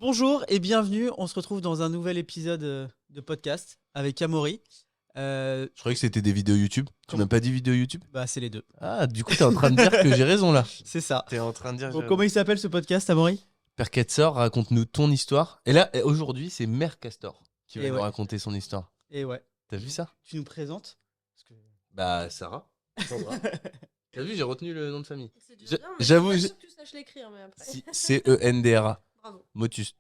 Bonjour et bienvenue, on se retrouve dans un nouvel épisode de podcast avec Amaury. Je croyais que c'était des vidéos YouTube. Tu Comment m'as pas dit vidéo YouTube? Bah c'est les deux, Ah, du coup, t'es en train de dire que j'ai raison là. c'est ça. T'es en train de dire que Bon, j'ai comment raison. il s'appelle ce podcast, Amaury? Père Katsor, raconte-nous ton histoire. Et là, aujourd'hui, c'est Mère Castor qui va Et nous ouais. raconter son histoire. Et ouais. T'as vu ça? Tu nous présentes? Parce que- Bah, Sarah. Sandra. T'as vu, j'ai retenu le nom de famille. C'est déjà bien, mais J'avoue, je suis je- pas sûre que tu saches l'écrire, mais après. Cendra. Bravo. Motus.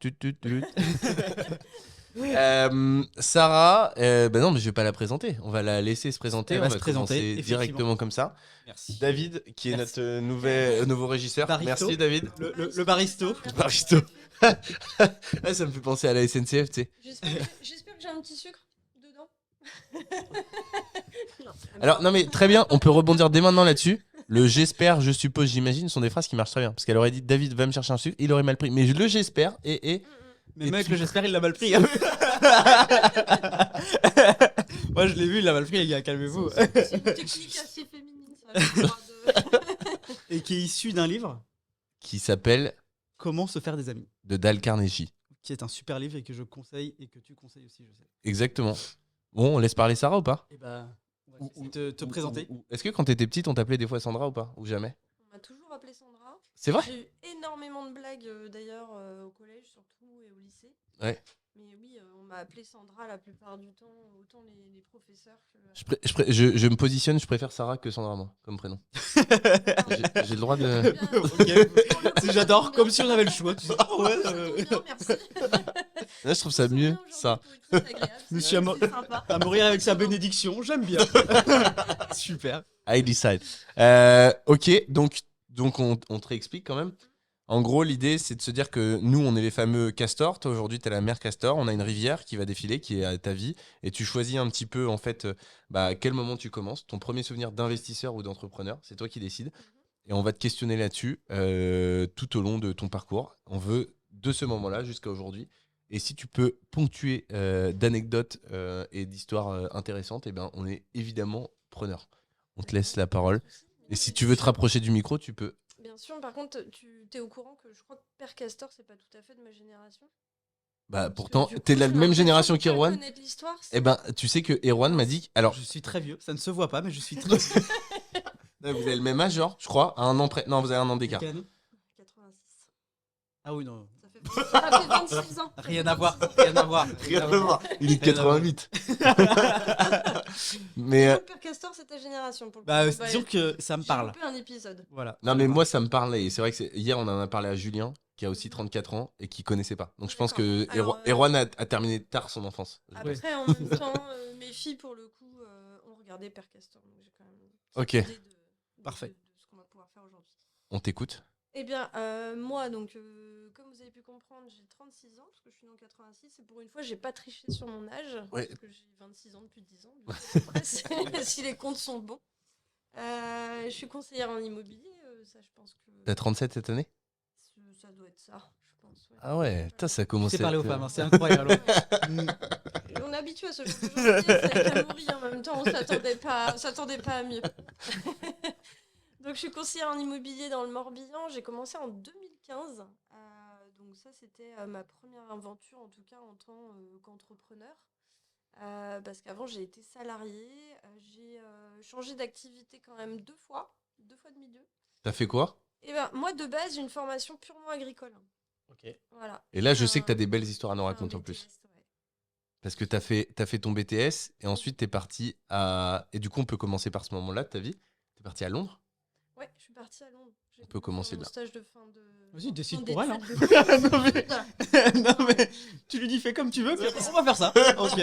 Sarah, bah non, mais je vais pas la présenter. On va la laisser se présenter. Elle On va va se présenter, commencer effectivement. directement comme ça. Merci. David, qui est Merci. notre nouveau régisseur. Baristo. Merci, David. Le baristo. Baristo. Ah, ça me fait penser à la SNCF, tu sais. J'espère que j'ai un petit sucre dedans. Non. Alors, non, mais très bien, on peut rebondir dès maintenant là-dessus. Le j'espère, je suppose, j'imagine sont des phrases qui marchent très bien. Parce qu'elle aurait dit David va me chercher un sucre, il aurait mal pris. Mais le j'espère et. Mais Et mec, tu- j'espère il l'a mal pris. Moi je l'ai vu, il l'a mal pris les gars, calmez-vous. C'est une technique assez féminine, ça. Je crois, de- Et qui est issu d'un livre, Qui s'appelle Comment se faire des amis, de Dale Carnegie. qui est un super livre et que je conseille et que tu conseilles aussi, je sais. Exactement. Bon, on laisse parler Sarah ou pas? Et bah, on va essayer de te présenter. Est-ce que quand t'étais petite, on t'appelait des fois Sandra ou pas? Ou jamais? On m'a toujours appelé Sandra. C'est vrai? J'ai eu énormément de blagues d'ailleurs au collège surtout et au lycée. Ouais. Mais oui, on m'a appelé Sandra la plupart du temps, autant les professeurs que. Je me positionne, je préfère Sarah que Sandra, moi, comme prénom. J'ai le droit de. Ok. J'adore, comme si on avait le choix. Tu sais. Ah ouais, Bien, merci. Là, je trouve ça mieux, ça. Monsieur Amo- à mourir avec sa bénédiction, j'aime bien. Super. I decide. Ok, donc on te réexplique quand même. En gros, l'idée, c'est de se dire que nous, on est les fameux castors. Toi, aujourd'hui, tu es la mère castor. On a une rivière qui va défiler, qui est à ta vie. Et tu choisis un petit peu, en fait, à quel moment tu commences. Ton premier souvenir d'investisseur ou d'entrepreneur, c'est toi qui décides. Et on va te questionner là-dessus tout au long de ton parcours. On veut de ce moment-là jusqu'à aujourd'hui. Et si tu peux ponctuer d'anecdotes et d'histoires intéressantes, eh ben, on est évidemment preneur. On te laisse la parole. Et si tu veux te rapprocher du micro, tu peux. Bien sûr, par contre, tu es au courant que je crois que Père Castor, c'est pas tout à fait de ma génération. Bah, Parce pourtant, que du coup, t'es de la j'ai même l'impression génération de bien qu'Erwan. connaître l'histoire, Eh ben, tu sais que Erwan m'a dit. Alors, Je suis très vieux, ça ne se voit pas, mais je suis très vieux. vous avez le même âge, genre, je crois, à un an près. Non, vous avez un an d'écart. Quelle année 86. Ah oui, non. Ça fait 26 ans. Rien à voir, rien à voir. Rien à voir. Il est de Rien à voir. 88. Mais. Donc, Père Castor, c'est ta génération pour le Bah, coup. On va disons que ça me parle. développer un épisode. Voilà. Non, mais moi, ça me parlait. Et c'est vrai que hier, on en a parlé à Julien, qui a aussi 34 ans et qui connaissait pas. Donc, je pense que D'accord. Alors, Erwan a terminé tard son enfance. Après, en même temps, mes filles, pour le coup, ont regardé Père Castor. Donc, j'ai quand même une Ok. petite idée Parfait. de ce qu'on va pouvoir faire aujourd'hui. On t'écoute. Eh bien, moi, donc, comme vous avez pu comprendre, j'ai 36 ans, parce que je suis née en 86, et pour une fois, j'ai pas triché sur mon âge, Ouais. parce que j'ai 26 ans depuis 10 ans, du coup, après, si les comptes sont bons. Je suis conseillère en immobilier, ça, je pense que T'as 37 cette année? ça doit être ça, je pense. Ouais. Ah ouais, ça commence C'est à parler aux être- femmes, hein, c'est incroyable. Et on est habitué à ce genre de choses, c'est avec Amaury, en même temps, on s'attendait pas à mieux. Donc, je suis conseillère en immobilier dans le Morbihan. J'ai commencé en 2015. Donc, ça, c'était ma première aventure, en tout cas en tant qu'entrepreneur. Parce qu'avant, j'ai été salariée. J'ai changé d'activité quand même deux fois de milieu. T'as fait quoi? Et ben, moi, de base, j'ai une formation purement agricole. Ok. Voilà. Et là, je sais Un- que t'as des belles histoires à nous un raconter en plus. BTS, ouais. Parce que t'as fait ton BTS et ensuite t'es parti à. Et du coup, on peut commencer par ce moment-là de ta vie. T'es parti à Londres. Ouais, je suis partie à Londres. J'ai On peut commencer mon là. stage de fin de. Vas-y, décide fin pour elle, hein. d'études de- Non, mais tu lui dis fais comme tu veux, puis après, on va faire ça. Ok.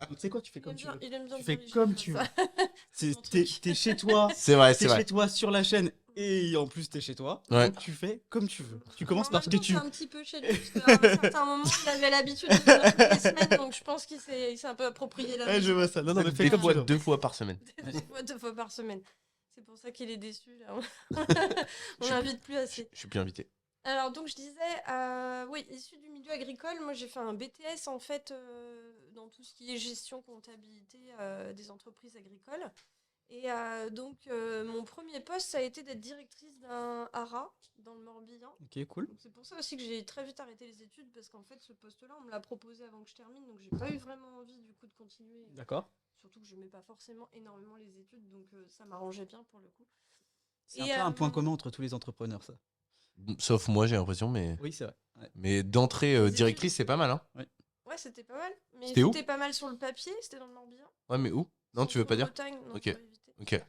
Tu sais quoi, tu fais comme tu veux. Il aime bien Tu fais diriger, comme comme tu ça. veux. Mon T'es truc. chez toi. C'est vrai, T'es c'est vrai. chez toi sur la chaîne et en plus t'es chez toi. Ouais. Donc tu fais comme tu veux. Tu commences En par même ce que temps, tu c'est veux. un petit peu chez lui, parce qu'à un certain moment, il avait l'habitude de venir toutes les semaines, donc je pense il s'est un peu approprié la Ouais, je vois ça. Non, non, mais fais Des comme fois, tu veux. 2 fois par semaine. deux fois par semaine. C'est pour ça qu'il est déçu, là. On Je- n'invite plus assez. Je suis plus invité. Alors, donc, je disais, oui, issu du milieu agricole, moi, j'ai fait un BTS, en fait, dans tout ce qui est gestion, comptabilité des entreprises agricoles. Et donc, mon premier poste, ça a été d'être directrice d'un haras dans le Morbihan. Ok, cool. Donc, c'est pour ça aussi que j'ai très vite arrêté les études, parce qu'en fait, ce poste-là, on me l'a proposé avant que je termine, donc j'ai pas eu vraiment envie du coup de continuer. D'accord. Surtout que je n'aimais pas forcément énormément les études, donc ça m'arrangeait bien pour le coup. C'est Et, un peu un point commun entre tous les entrepreneurs, ça. Sauf moi, j'ai l'impression, mais. Oui, c'est vrai. Ouais. Mais d'entrée Les directrice, études. c'est pas mal, hein. Ouais, c'était pas mal. Mais C'était où? c'était pas mal sur le papier, c'était dans le Morbihan. Ouais, mais où? Non, tu veux pas dire? Bretagne, non, Ok. pour éviter. Ok.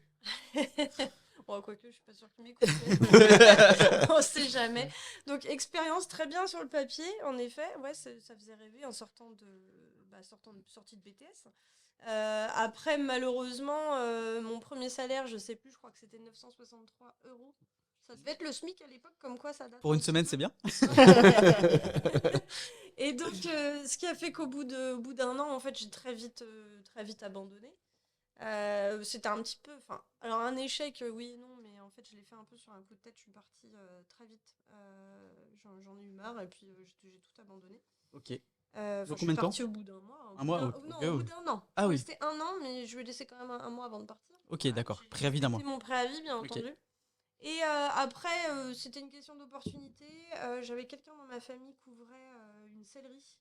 Bon, quoique, je suis pas sûre qu'il m'écoute. Mais... on sait jamais. Donc, expérience très bien sur le papier, en effet. Ouais, ça faisait rêver en sortant de, sortie de BTS. Après, malheureusement, mon premier salaire, je sais plus, je crois que c'était 963 euros. Ça devait être le SMIC à l'époque, comme quoi ça date. Pour une semaine, c'est bien. Et donc, ce qui a fait qu'au bout d'un an, en fait, j'ai très vite abandonné. C'était un petit peu, alors un échec, oui et non, mais en fait, je l'ai fait un peu sur un coup de tête. Je suis partie très vite. J'en ai eu marre et puis j'ai tout abandonné. Ok. Je combien de suis temps? partie au bout d'un mois. Un mois, Non, ok. au bout d'un an. Ah oui. C'était un an, mais je lui ai laissé quand même un mois avant de partir. Ok, d'accord. J'ai Préavis d'un mois. respecté mon préavis, bien Ok. entendu. Et après, c'était une question d'opportunité. J'avais quelqu'un dans ma famille qui ouvrait une sellerie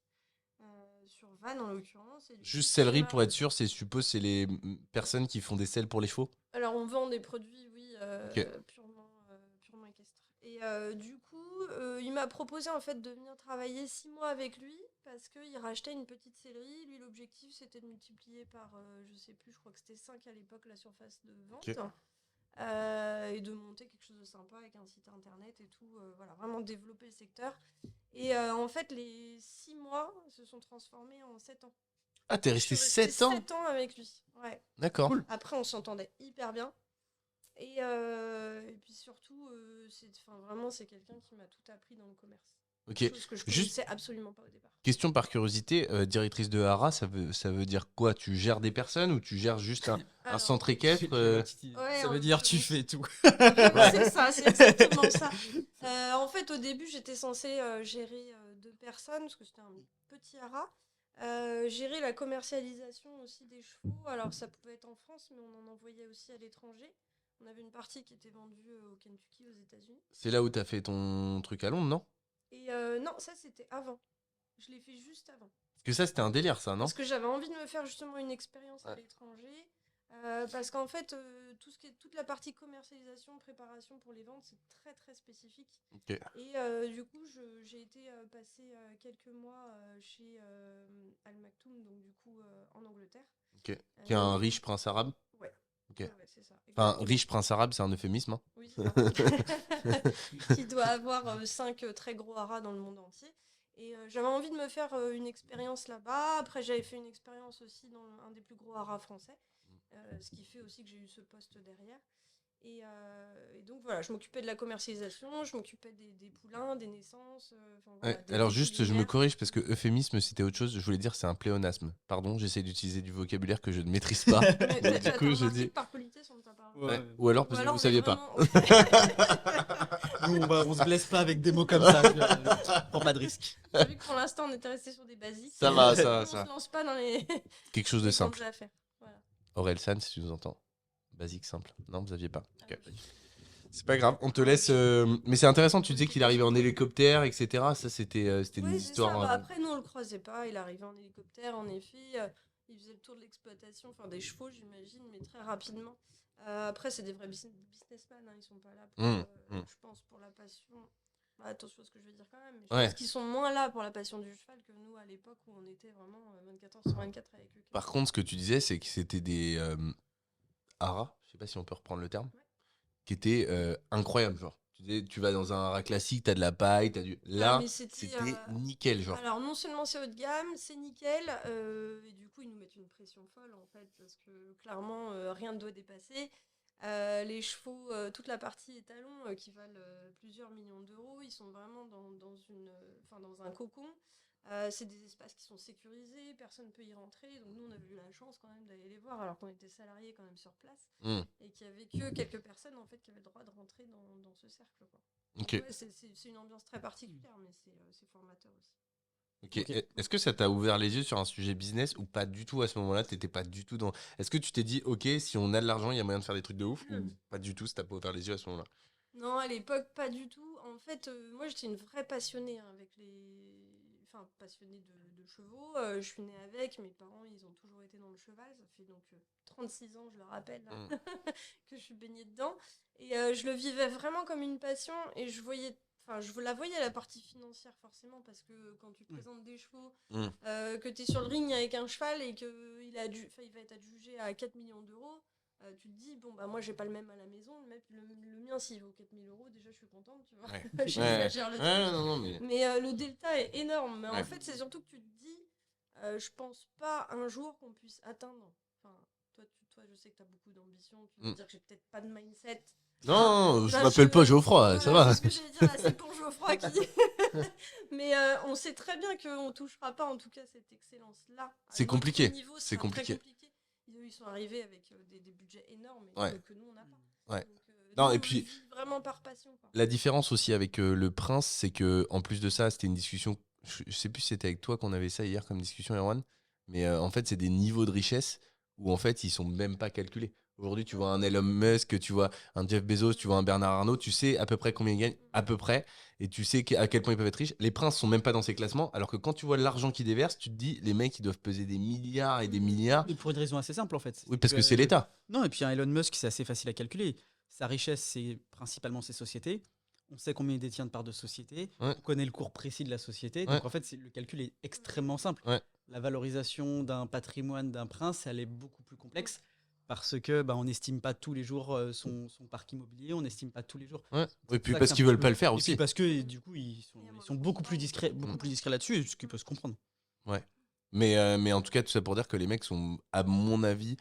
sur Vannes en l'occurrence. Et du Juste coup, céleri, pour être sûr, c'est, je suppose, c'est les personnes qui font des selles pour les chevaux. alors on vend des produits, oui, Ok. purement équestres. Et du coup, il m'a proposé en fait de venir travailler 6 mois avec lui parce qu'il rachetait une petite sellerie. Lui, l'objectif c'était de multiplier par, je sais plus, je crois que c'était 5 à l'époque la surface de vente. Ok. Et de monter quelque chose de sympa avec un site internet et tout, voilà, vraiment développer le secteur. Et en fait, les 6 mois se sont transformés en 7 ans. Ah, t'es Je resté suis restée 7 ans? 7 ans avec lui. Ouais. D'accord. Cool. Après, on s'entendait hyper bien. Et puis surtout, vraiment, c'est quelqu'un qui m'a tout appris dans le commerce. Ok. Chose que je Juste connaissais absolument pas au départ. question par curiosité, directrice de Hara, ça veut dire quoi? Tu gères des personnes ou tu gères juste un Alors, centre équestre? Ouais, Ça en veut dire tu l'occurrence. fais tout. C'est ça, c'est exactement ça. En fait, au début, j'étais censée gérer 2 personnes, parce que c'était un petit haras. Gérer la commercialisation aussi des chevaux. Alors, ça pouvait être en France, mais on en envoyait aussi à l'étranger. On avait une partie qui était vendue au Kentucky, aux États-Unis. C'est là où t'as fait ton truc à Londres, non? Et non, ça, c'était avant. Je l'ai fait juste avant. Parce que ça, c'était un délire, ça, non? Parce que j'avais envie de me faire justement une expérience à Ouais. l'étranger. Parce qu'en fait, toute la partie commercialisation, préparation pour les ventes, c'est très très spécifique. Ok. Et du coup, j'ai été passer quelques mois chez Al Maktoum, donc du coup en Angleterre. Ok. Qui est un riche prince arabe? Ouais. Ok. Ouais, c'est ça. Enfin, Exactement. riche prince arabe, c'est un euphémisme, hein. Oui, c'est ça. Qui doit avoir 5 très gros haras dans le monde entier. Et j'avais envie de me faire une expérience là-bas. Après, j'avais fait une expérience aussi dans un des plus gros haras français. Ce qui fait aussi que j'ai eu ce poste derrière. Et donc voilà, je m'occupais de la commercialisation, je m'occupais des poulains, des naissances. Voilà, Ouais, des alors juste, je me vétérinaires. corrige parce que euphémisme, c'était autre chose. Je voulais dire, c'est un pléonasme. Pardon, j'essaie d'utiliser du vocabulaire que je ne maîtrise pas. Ouais, Donc, t'as du coup, je remarqué dis. que par politesse, on ne t'a pas. Ouais. Ou alors parce Ou que alors vous on est saviez pas. vraiment- Nous, on se blesse pas avec des mots comme ça. Prends pas de risque. T'as vu que pour l'instant, on était resté sur des basiques. Ça va, ça va, On ça va. se lance pas dans les Quelque chose de les simple. grandes affaires. Voilà. Aurel San, si tu nous entends. Basique, simple. Non, vous aviez pas. Ah Ok. oui. C'est pas grave, on te laisse. Mais c'est intéressant, tu disais qu'il arrivait en hélicoptère, etc. Ça, c'était des Oui, c'est ça. histoires. Bah, après, nous, on le croisait pas. Il arrivait en hélicoptère, en effet. Il faisait le tour de l'exploitation, enfin des chevaux, j'imagine, mais très rapidement. Après, c'est des vrais businessmen. Ils sont pas là pour, je pense, pour la passion. Bah, attention à ce que je veux dire quand même. Mais je Ouais. pense qu'ils sont moins là pour la passion du cheval que nous à l'époque où on était vraiment 24 heures sur 24 avec eux. Par contre, ce que tu disais, c'est que c'était des haras, je sais pas si on peut reprendre le terme, Ouais. qui étaient incroyables. Genre, tu disais, tu vas dans un haras classique, t'as de la paille, t'as du. Là, mais c'était c'était, nickel, genre. alors non seulement c'est haut de gamme, c'est nickel, et du coup ils nous mettent une pression folle en fait, parce que clairement rien ne doit dépasser. Les chevaux, toute la partie étalon qui valent plusieurs millions d'euros, ils sont vraiment dans un cocon. C'est des espaces qui sont sécurisés, personne ne peut y rentrer. Donc nous on a eu la chance quand même d'aller les voir alors qu'on était salariés quand même sur place Mm. et qu'il y avait que quelques personnes en fait qui avaient le droit de rentrer dans ce cercle, quoi. Donc, Ok. ouais, c'est une ambiance très particulière, mais c'est formateur aussi. Ok. Ok. Est-ce que ça t'a ouvert les yeux sur un sujet business ou pas du tout à ce moment-là? T'étais pas du tout dans. Est-ce que tu t'es dit, ok, si on a de l'argent, il y a moyen de faire des trucs de ouf ou pas du tout, ça t'a pas ouvert les yeux à ce moment-là? Non, à l'époque, pas du tout. En fait, moi, j'étais une vraie passionnée hein, avec les. Enfin, passionnée de chevaux. Je suis née avec. Mes parents, ils ont toujours été dans le cheval. Ça fait donc 36 ans, je le rappelle, là, Mm. que je suis baignée dedans. Et je le vivais vraiment comme une passion. Et je voyais. Enfin, je la voyais la partie financière, forcément, parce que quand tu présentes des chevaux, Mm. que tu es sur le ring avec un cheval et qu'il il va être adjugé à 4 millions d'euros. Tu te dis, bon, bah moi j'ai pas le même à la maison, le mien s'il vaut 4000 euros, déjà je suis contente, tu vois. Ouais. J'exagère le truc. Non, non, mais. Mais le delta est énorme. Mais Ouais. en fait, c'est surtout que tu te dis, je pense pas un jour qu'on puisse atteindre. Enfin, toi je sais que tu as beaucoup d'ambition, tu vas Mm. dire que j'ai peut-être pas de mindset. Non, je Là, m'appelle pas Geoffroy, voilà, ça va. c'est ce que j'allais dire, là, c'est pour Geoffroy qui. Mais on sait très bien qu'on touchera pas en tout cas cette excellence-là. À C'est notre compliqué, niveau, ce c'est sera compliqué. très compliqué. Ils sont arrivés avec des budgets énormes et Ouais. que nous on n'a pas. Ouais. Donc, Non, nous, et on puis- le vit vraiment par passion. Quoi. La différence aussi avec le prince, c'est que en plus de ça, c'était une discussion. Je sais plus si c'était avec toi qu'on avait ça hier comme discussion, Erwan. Mais en fait, c'est des niveaux de richesse où en fait, ils sont même pas calculés. Aujourd'hui, tu vois un Elon Musk, tu vois un Jeff Bezos, tu vois un Bernard Arnault, tu sais à peu près combien ils gagnent, à peu près, et tu sais à quel point ils peuvent être riches. Les princes sont même pas dans ces classements, alors que quand tu vois l'argent qu'ils déversent, tu te dis, les mecs, ils doivent peser des milliards et des milliards. Et pour une raison assez simple en fait. Oui, parce que c'est l'État. Non, et puis un Elon Musk, c'est assez facile à calculer. Sa richesse, c'est principalement ses sociétés. On sait combien il détient de parts de société. Ouais. On connaît le cours précis de la société. Ouais. Donc en fait, le calcul est extrêmement simple. Ouais. La valorisation d'un patrimoine d'un prince, elle est beaucoup plus complexe parce que on n'estime pas tous les jours son parc immobilier, on n'estime pas tous les jours. Ouais. Et puis ça parce que c'est qu'ils un veulent petit pas peu- le faire Et aussi. puis parce que du coup, ils sont beaucoup plus discrets, là-dessus, et ce qui peut se comprendre. Ouais. Mais en tout cas, tout ça pour dire que les mecs sont, à mon avis,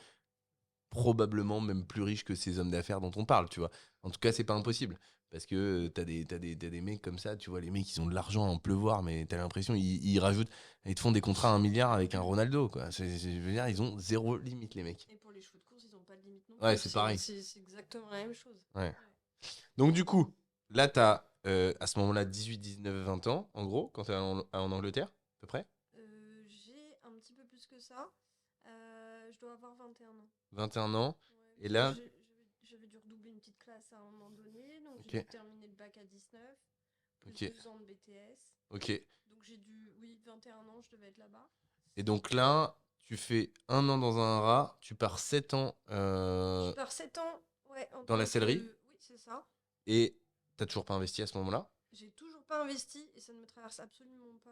probablement même plus riches que ces hommes d'affaires dont on parle, tu vois. En tout cas, c'est pas impossible. Parce que t'as des mecs comme ça, tu vois, les mecs, ils ont de l'argent à en pleuvoir, mais t'as l'impression, ils rajoutent, ils te font des contrats à 1 milliard avec un Ronaldo, quoi. Je veux dire, ils ont zéro limite, les mecs. Et pour les chevaux de course, ils n'ont pas de limite non Ouais, plus. c'est pareil. C'est exactement la même chose. Ouais. Donc, du coup, là, t'as à ce moment-là 18, 19, 20 ans, en gros, quand t'es en Angleterre, à peu près. J'ai un petit peu plus que ça. Je dois avoir 21 ans. 21 ans. Ouais, Et là- j'avais dû redoubler une petite classe à un moment donné, donc Ok. j'ai dû terminer le bac à 19, plus Ok. 2 ans de BTS. Ok. Donc j'ai dû, oui, 21 ans, je devais être là-bas. Et donc là, tu fais 1 an dans un rat, tu pars 7 ans Je pars 7 ans, ouais. en dans la tant que- sellerie. Oui, c'est ça. Et t'as toujours pas investi à ce moment-là. J'ai toujours pas investi et ça ne me traverse absolument pas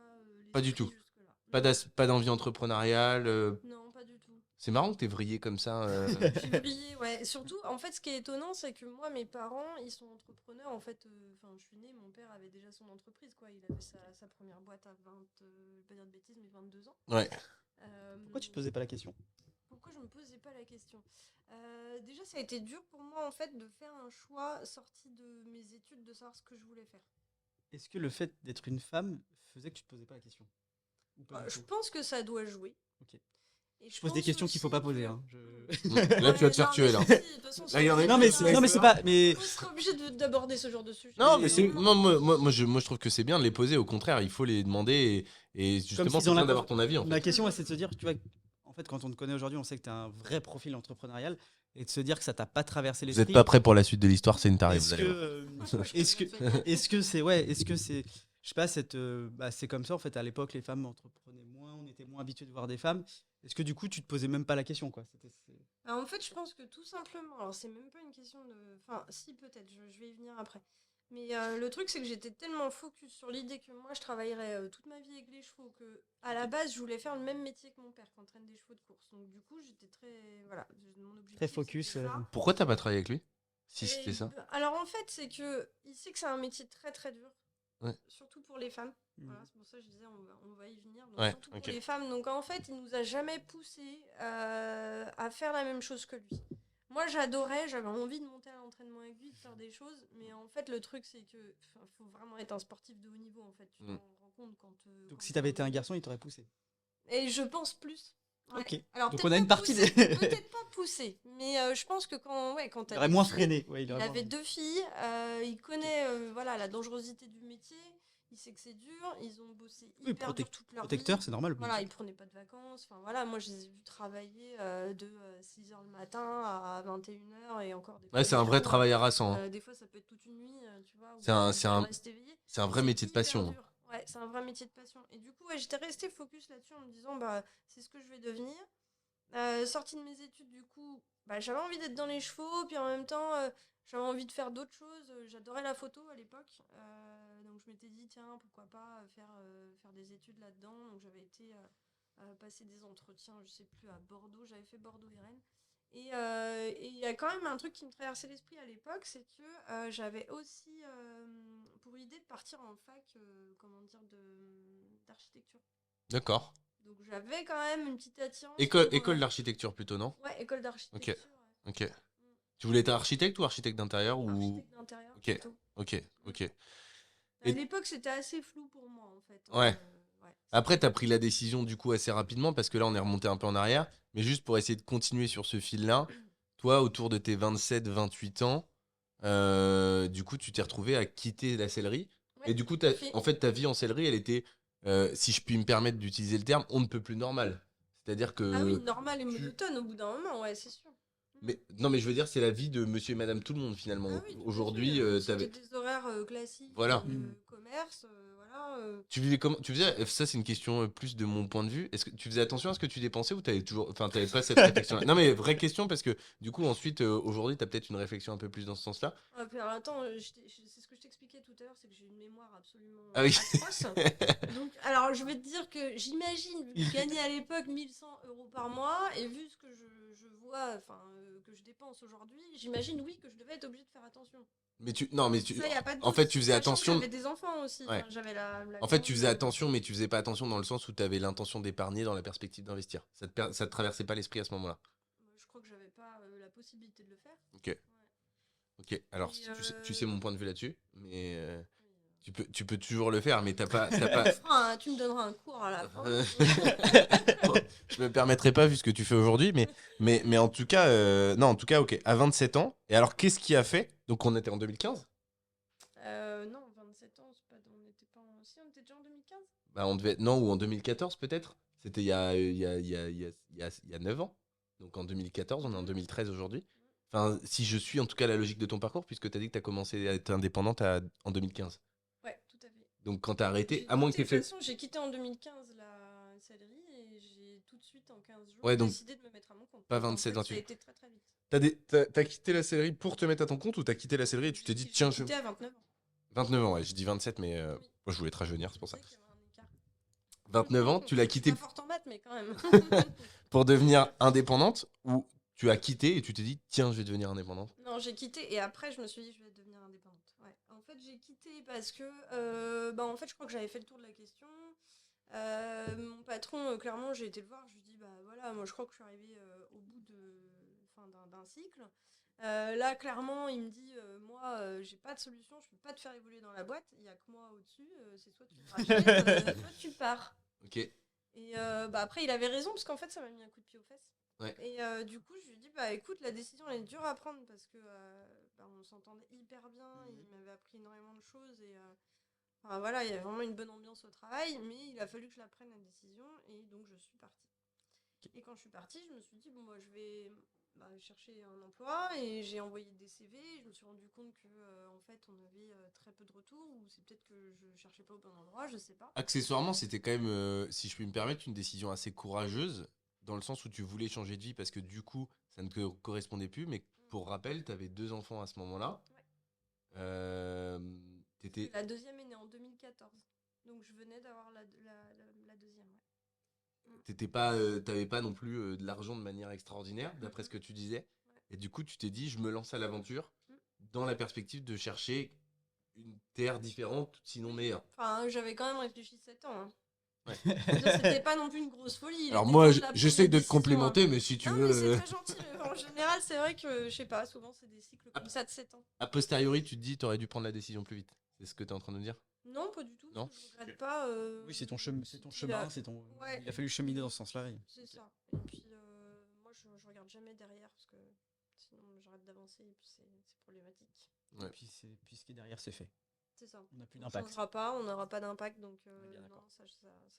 Pas du l'esprit tout. jusque-là. Pas d'envie entrepreneuriale. Non, pas du tout. C'est marrant que t'aies vrillé comme ça. J'ai brillé, ouais. Et surtout, en fait, ce qui est étonnant, c'est que moi, mes parents, ils sont entrepreneurs. En fait, enfin, je suis née, mon père avait déjà son entreprise, quoi. Il avait sa première boîte à 20, je vais pas dire de bêtises, mais 22 ans. Ouais. Pourquoi tu te posais pas la question? Pourquoi je me posais pas la question? Déjà, ça a été dur pour moi, en fait, de faire un choix sorti de mes études, de savoir ce que je voulais faire. Est-ce que le fait d'être une femme faisait que tu te posais pas la question? Ou pas du Je tout pense que ça doit jouer. Ok. Et Je pose des pense questions qu'il faut aussi pas poser. que- Hein. Là, tu vas te faire tuer, là. Là, il y en a une Non, qui mais va se c'est, non, mais c'est pas. Mais On sera obligé d'aborder ce genre de sujet. Non, mais c'est. vraiment. Non, moi, je trouve que c'est bien de les poser. Au contraire, il faut les demander. Et justement, s'ils c'est ont bien la- d'avoir ton avis, en ma fait. question, ouais, c'est de se dire, tu vois, en fait, quand on te connaît aujourd'hui, on sait que tu as un vrai profil entrepreneurial et de se dire que ça t'a pas traversé Vous l'esprit. êtes pas prêts pour la suite de l'histoire, c'est une tarée. Est-ce Vous allez voir. que, est-ce que c'est, ouais, est-ce que c'est, je sais pas, c'est comme ça en fait. À l'époque, les femmes entreprenaient moins, on était moins habitués de voir des femmes. Est-ce que du coup, tu te posais même pas la question, quoi? Alors, en fait, je pense que tout simplement, alors c'est même pas une question de. Enfin, si, peut-être, je vais y venir après. Mais le truc, c'est que j'étais tellement focus sur l'idée que moi, je travaillerais toute ma vie avec les chevaux que, à la base, je voulais faire le même métier que mon père, qui entraîne des chevaux de course. Donc, du coup, j'étais très. Voilà, mon objectif. Très focus, c'était ça. Pourquoi t'as pas travaillé avec lui? Si Et, c'était ça. Alors, en fait, c'est que il sait que c'est un métier très très dur. Ouais. Surtout pour les femmes. Mhm. Voilà, c'est pour ça que je disais, on va y venir. Donc, Ouais, surtout ok. pour les femmes. Donc, en fait, il nous a jamais poussé à faire la même chose que lui. Moi, j'adorais, j'avais envie de monter à l'entraînement avec lui, de faire des choses. Mais en fait, le truc, c'est que faut vraiment être un sportif de haut niveau. En fait, tu t'en rends compte quand. Donc, quand si t'avais t'es été un en- garçon, il t'aurait poussé. Et je pense plus. Ouais. Ok. Alors, Donc, peut-être on a une pas partie poussé, des- peut-être pas poussé. Mais je pense que quand Il t'as aurait des moins filles, freiné. Ouais, il aurait avait moins- 2 filles, il connaît voilà, la dangerosité du métier, il sait que c'est dur, ils ont bossé Oui, hyper dur toute leur vie. Protecteur, c'est normal. Voilà, ils prenaient pas de vacances. Enfin voilà, moi je les ai vus travailler de 6h le matin à 21h et encore des fois. Ouais, c'est un vrai travail harassant. Des fois ça peut être toute une nuit, tu vois. C'est un- où c'est je un- reste éveillée. C'est un vrai C'est métier de hyper passion. dur. Ouais, c'est un vrai métier de passion. Et du coup, ouais, j'étais restée focus là-dessus en me disant, bah, c'est ce que je vais devenir. Sortie de mes études, du coup, bah, j'avais envie d'être dans les chevaux, puis en même temps, j'avais envie de faire d'autres choses. J'adorais la photo à l'époque. Donc je m'étais dit, tiens, pourquoi pas faire des études là-dedans. Donc j'avais été passer des entretiens, je sais plus, à Bordeaux. J'avais fait Bordeaux-Irène. Et il y a quand même un truc qui me traversait l'esprit à l'époque, c'est que j'avais aussi pour idée de partir en fac, comment dire, d'architecture. D'accord. Donc j'avais quand même une petite attirance. École d'architecture plutôt, non? Ouais, école d'architecture. Ok. Ouais. Tu voulais être architecte ou architecte d'intérieur ou... Architecte d'intérieur, Ok. plutôt. Ok. À Et- l'époque, c'était assez flou pour moi, en fait. Ouais. Ouais. Après, t'as pris la décision du coup assez rapidement parce que là, on est remonté un peu en arrière. Mais juste pour essayer de continuer sur ce fil-là, toi, autour de tes 27-28 ans, du coup, tu t'es retrouvé à quitter la sellerie. Ouais, Et du coup, tout à fait. en fait, ta vie en sellerie, elle était, si je puis me permettre d'utiliser le terme, on ne peut plus normal. C'est-à-dire que... Ah oui, normal et tu- monotone au bout d'un moment, ouais, c'est sûr. Mais, non, mais je veux dire, c'est la vie de monsieur et madame tout le monde finalement. Ah oui, tout à Aujourd'hui, fait. t'avais... C'était des horaires classiques, Voilà. commerce, voilà. Tu vivais comment? Tu faisais, ça c'est une question plus de mon point de vue. Est-ce que tu faisais attention à ce que tu dépensais ou t'avais toujours, enfin t'avais pas cette réflexion-là? Non mais vraie question parce que du coup ensuite aujourd'hui t'as peut-être une réflexion un peu plus dans ce sens-là. Ah, puis alors, attends, c'est ce que je t'expliquais tout à l'heure, c'est que j'ai une mémoire absolument Ah oui. atroce. Donc, alors, je vais te dire que j'imagine, vu que je gagnais à l'époque 1 100 € par mois, et vu ce que je vois, enfin, que je dépense aujourd'hui, j'imagine, oui, que je devais être obligée de faire attention. Mais tu, non mais tu, Ça, y a pas de en doute. fait tu faisais Sachant que attention. j'avais des enfants aussi. Ouais. Enfin, j'avais En fait tu faisais grande, attention mais tu faisais pas attention dans le sens où t'avais l'intention d'épargner dans la perspective d'investir. Ça te traversait pas l'esprit à ce moment-là. Je crois que j'avais pas la possibilité de le faire. Ok. Ouais. Ok. Alors Et, tu sais mon point de vue là-dessus, mais tu peux toujours le faire, mais t'as pas. Tu me donneras un cours à la fin. Bon, je me permettrai pas vu ce que tu fais aujourd'hui, mais en tout cas, non, en tout cas, ok, à 27 ans. Et alors, qu'est-ce qui a fait? Donc, on était en 2015. Non, 27 ans, c'est pas, on était pas en... Si, on était déjà en 2015. Bah, on devait être, non, ou en 2014 peut-être. C'était il y a 9 ans. Donc en 2014, on est en 2013 aujourd'hui. Enfin, si je suis en tout cas la logique de ton parcours, puisque tu as dit que tu as commencé à être indépendante en 2015. Ouais, tout à fait. Donc quand tu as arrêté, J'ai à moins que tu quitté, aies de toute fait. façon, j'ai quitté en 2015 la sellerie et j'ai tout de suite, en 15 jours, Ouais, donc décidé de me mettre à mon compte. pas Donc, en 27, fait, 28. Ça a été très très vite. T'as quitté la sellerie pour te mettre à ton compte ou t'as quitté la sellerie et tu t'es dit, tiens, J'ai quitté à 29 ans. 29 ans, ouais, je dis 27, mais Oui. moi je voulais te rajeunir, c'est pour ça. C'est qu'il y avait un écart. 29 ans, tu l'as Je suis quitté pas forte en maths, mais quand même. pour devenir indépendante ou tu as quitté et tu t'es dit, tiens, je vais devenir indépendante? Non, j'ai quitté et après, je me suis dit, je vais devenir indépendante. Ouais. En fait, j'ai quitté parce que, en fait, je crois que j'avais fait le tour de la question. Mon patron, clairement, j'ai été le voir. Je lui dis, bah voilà, moi, je crois que je suis arrivée au bout d'un cycle. Là, clairement, il me dit, moi, j'ai pas de solution, je peux pas te faire évoluer dans la boîte. Il y a que moi au-dessus. C'est soit tu te rachètes, soit tu pars. Ok. Et après, il avait raison, parce qu'en fait, ça m'a mis un coup de pied aux fesses. Ouais. Et du coup, je lui ai dit, bah écoute, la décision, elle est dure à prendre, parce que on s'entendait hyper bien, il m'avait appris énormément de choses, et voilà, il y avait vraiment une bonne ambiance au travail, mais il a fallu que je la prenne, la décision, et donc je suis partie. Et quand je suis partie, je me suis dit, bon, moi, je vais chercher un emploi, et j'ai envoyé des CV, je me suis rendu compte que, en fait, on avait très peu de retours, ou c'est peut-être que je cherchais pas au bon endroit, je sais pas. Accessoirement, c'était quand même, si je puis me permettre, une décision assez courageuse, dans le sens où tu voulais changer de vie parce que du coup, ça ne te correspondait plus. Mais pour rappel, tu avais 2 enfants à ce moment-là. Ouais. T'étais... La deuxième est née en 2014, donc je venais d'avoir la deuxième, ouais. T'avais pas non plus de l'argent de manière extraordinaire, d'après ce que tu disais. Ouais. Et du coup, tu t'es dit, je me lance à l'aventure Mm. dans la perspective de chercher une terre différente, sinon meilleure. Enfin, j'avais quand même réfléchi 7 ans. Hein. Ouais. C'était pas non plus une grosse folie. Alors moi, j'essaie j'essaie de te complémenter, mais si tu non, veux... mais c'est très gentil. Mais en général, c'est vrai que, je sais pas, souvent c'est des cycles comme ça de 7 ans. A posteriori, tu te dis, t'aurais dû prendre la décision plus vite. C'est ce que t'es en train de dire? Non, pas du tout. Non. Je regrette pas. Oui, c'est ton chemin, Ouais. Il a fallu cheminer dans ce sens-là. C'est ça. Et puis, moi, je regarde jamais derrière parce que sinon j'arrête d'avancer et puis c'est problématique. Ouais. Puis ce qui est derrière, c'est fait. C'est ça. On n'a plus On d'impact. changera pas, on n'aura pas d'impact, donc On est bien non, d'accord. ça